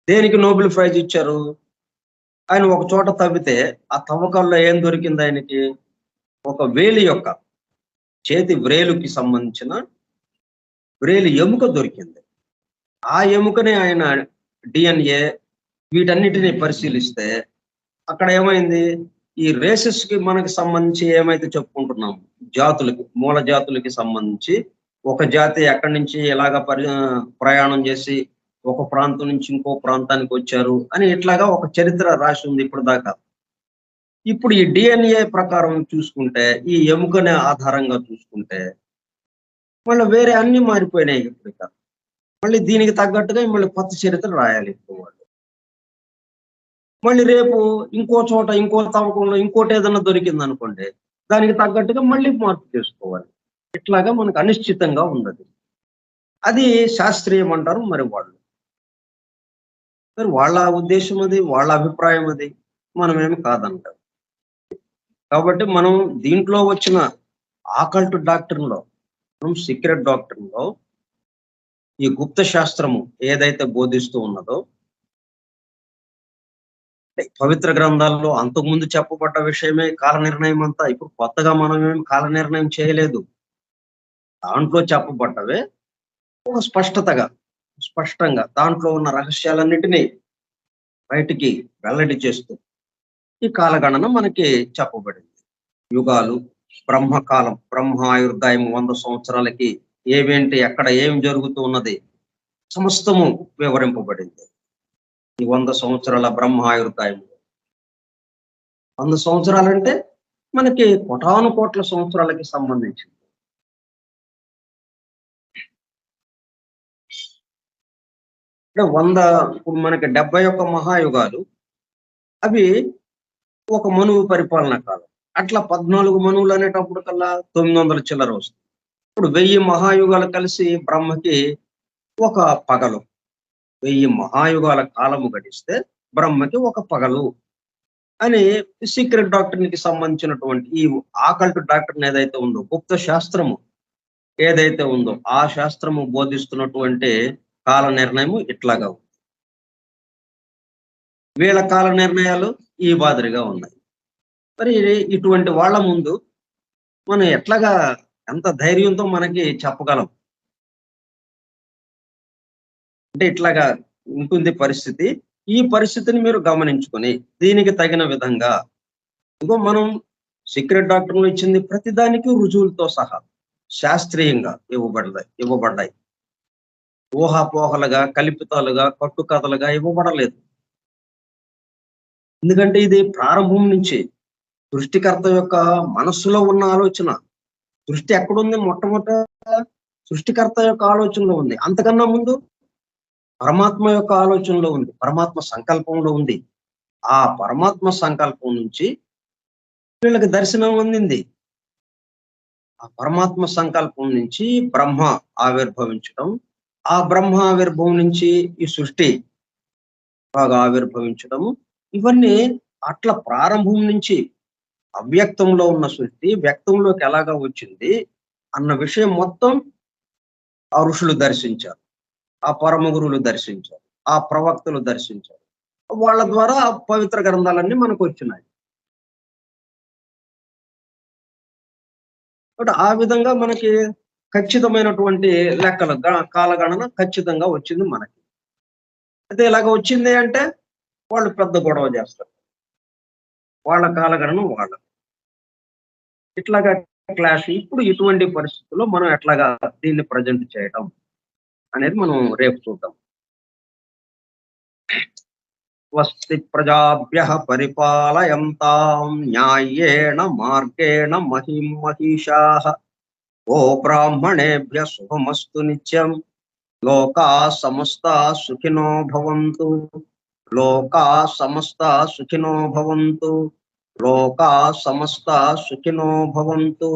దేనికి నోబెల్ ప్రైజ్ ఇచ్చారు? ఆయన ఒక చోట తవ్వితే ఆ తవ్వకాల్లో ఏం దొరికింది ఆయనకి? ఒక వేలి యొక్క చేతి వ్రేలుకి సంబంధించిన వ్రేలి ఎముక దొరికింది. ఆ ఎముకని ఆయన DNA వీటన్నిటిని పరిశీలిస్తే అక్కడ ఏమైంది? ఈ రేసెస్ కి మనకి సంబంధించి ఏమైతే చెప్పుకుంటున్నాం, జాతులకి, మూల జాతులకి సంబంధించి ఒక జాతి ఎక్కడి నుంచి ఎలాగ ప్రయాణం చేసి ఒక ప్రాంతం నుంచి ఇంకో ప్రాంతానికి వచ్చారు అని ఇట్లాగా ఒక చరిత్ర రాసి ఉంది ఇప్పుడు దాకా. ఇప్పుడు ఈ DNA ప్రకారం చూసుకుంటే, ఈ ఎముకని ఆధారంగా చూసుకుంటే మళ్ళీ వేరే అన్ని మారిపోయినాయి ఇప్పుడు ఇక. మళ్ళీ దీనికి తగ్గట్టుగా మళ్ళీ కొత్త చరిత్ర రాయాలి ఇప్పుడు వాళ్ళు. మళ్ళీ రేపు ఇంకో చోట ఇంకో తవ్వకంలో ఇంకోటి ఏదన్నా దొరికింది అనుకోండి, దానికి తగ్గట్టుగా మళ్ళీ మార్పు చేసుకోవాలి. ఇట్లాగా మనకు అనిశ్చితంగా ఉన్నది. అది శాస్త్రీయం అంటారు మరి వాళ్ళు. మరి వాళ్ళ ఉద్దేశం అది, వాళ్ళ అభిప్రాయం అది, మనమేమి కాదంటాం. కాబట్టి మనం దీంట్లో వచ్చిన ఆకల్ట్ డాక్టర్లో, సీక్రెట్ డాక్టర్లో ఈ గుప్త శాస్త్రము ఏదైతే బోధిస్తూ ఉన్నదో, పవిత్ర గ్రంథాల్లో అంతకుముందు చెప్పబడ్డ విషయమే కాల నిర్ణయం అంతా. ఇప్పుడు కొత్తగా మనమేమి కాల నిర్ణయం చేయలేదు. దాంట్లో చెప్పబడ్డవే ఒక స్పష్టంగా దాంట్లో ఉన్న రహస్యాలన్నిటినీ బయటికి వెల్లడి చేస్తూ ఈ కాలగణన మనకి చెప్పబడింది. యుగాలు, బ్రహ్మకాలం, బ్రహ్మాయుర్దాయం 100 సంవత్సరాలకి ఏవేంటి, ఎక్కడ ఏం జరుగుతూ ఉన్నది సమస్తము వివరింపబడింది. ఈ 100 సంవత్సరాల బ్రహ్మాయుర్దాయం. 100 సంవత్సరాలంటే మనకి కోటాను కోట్ల సంవత్సరాలకి సంబంధించింది. అంటే 100 ఇప్పుడు మనకి 71 మహాయుగాలు, అవి ఒక మనువు పరిపాలన కాలం. అట్లా 14 మనువులు అనేటప్పుడు కల్లా 900 చిల్లర వస్తుంది. ఇప్పుడు 1000 మహాయుగాలు కలిసి బ్రహ్మకి ఒక పగలు. 1000 మహాయుగాల కాలము గడిస్తే బ్రహ్మకి ఒక పగలు అని సీక్రెట్ డాక్టర్కి సంబంధించినటువంటి ఈ ఆకల్ట్ డాక్టర్ ఏదైతే ఉందో, గుప్త శాస్త్రము ఏదైతే ఉందో, ఆ శాస్త్రము బోధిస్తున్నటువంటి కాల నిర్ణయము ఇట్లాగా ఉంది. వీళ్ళ కాల నిర్ణయాలు ఈ మాదిరిగా ఉన్నాయి. మరి ఇటువంటి వాళ్ళ ముందు మనం ఎట్లాగా, ఎంత ధైర్యంతో మనకి చెప్పగలం? అంటే ఇట్లాగా ఉంటుంది పరిస్థితి. ఈ పరిస్థితిని మీరు గమనించుకొని దీనికి తగిన విధంగా ఇంకో మనం సీక్రెట్ డాక్టర్లు ఇచ్చింది ప్రతిదానికి రుజువులతో సహా శాస్త్రీయంగా ఇవ్వబడ్డాయి. ఊహాపోహలుగా, కల్పితాలుగా, కట్టుకథలుగా ఇవ్వబడలేదు. ఎందుకంటే ఇది ప్రారంభం నుంచి సృష్టికర్త యొక్క మనస్సులో ఉన్న ఆలోచన. దృష్టి ఎక్కడుంది? మొట్టమొదట సృష్టికర్త యొక్క ఆలోచనలో ఉంది. అంతకన్నా ముందు పరమాత్మ యొక్క ఆలోచనలో ఉంది, పరమాత్మ సంకల్పంలో ఉంది. ఆ పరమాత్మ సంకల్పం నుంచి వీళ్ళకి దర్శనం అందింది. ఆ పరమాత్మ సంకల్పం నుంచి బ్రహ్మ ఆవిర్భవించడం, ఆ బ్రహ్మ ఆవిర్భవం నుంచి ఈ సృష్టి బాగా ఆవిర్భవించడము, ఇవన్నీ అట్లా ప్రారంభం నుంచి అవ్యక్తంలో ఉన్న సృష్టి వ్యక్తంలోకి ఎలాగా వచ్చింది అన్న విషయం మొత్తం ఆ ఋషులు దర్శించారు, ఆ పరమ గురువులు దర్శించారు, ఆ ప్రవక్తలు దర్శించారు. వాళ్ళ ద్వారా ఆ పవిత్ర గ్రంథాలన్నీ మనకు వచ్చినాయి. బట్ ఆ విధంగా మనకి ఖచ్చితమైనటువంటి లెక్కలు కాలగణన ఖచ్చితంగా వచ్చింది మనకి. అయితే ఇలాగ వచ్చింది అంటే వాళ్ళు పెద్ద గొడవ చేస్తారు, వాళ్ళ కాలగణన వాళ్ళ ఇట్లాగా క్లాష్. ఇప్పుడు ఇటువంటి పరిస్థితుల్లో మనం ఎట్లాగా దీన్ని ప్రజెంట్ చేయడం అనేది మనం రేపు చూద్దాం. స్వస్తి ప్రజాభ్యః పరిపాలయంతాం న్యాయేణ మార్గేణ మహిం మహిషాః ఓ బ్రాహ్మణేభ్యః శుభమస్తు నిత్యం లోకా సమస్తా సుఖినో భవంతు లోకా సమస్తా సుఖినో భవంతు లోకా సమస్తా సుఖినో భవంతు.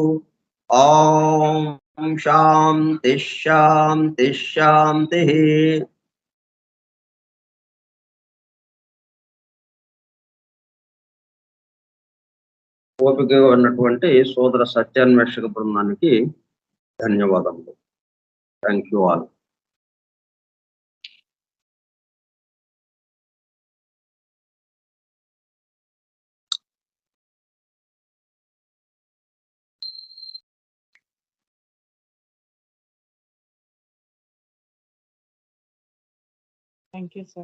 ఓం శాంతి శాంతి శాంతి. ఓపికగా ఉన్నటువంటి సోదర సత్యాన్వేషక బృందానికి ధన్యవాదములు. Thank you all. Thank you, sir.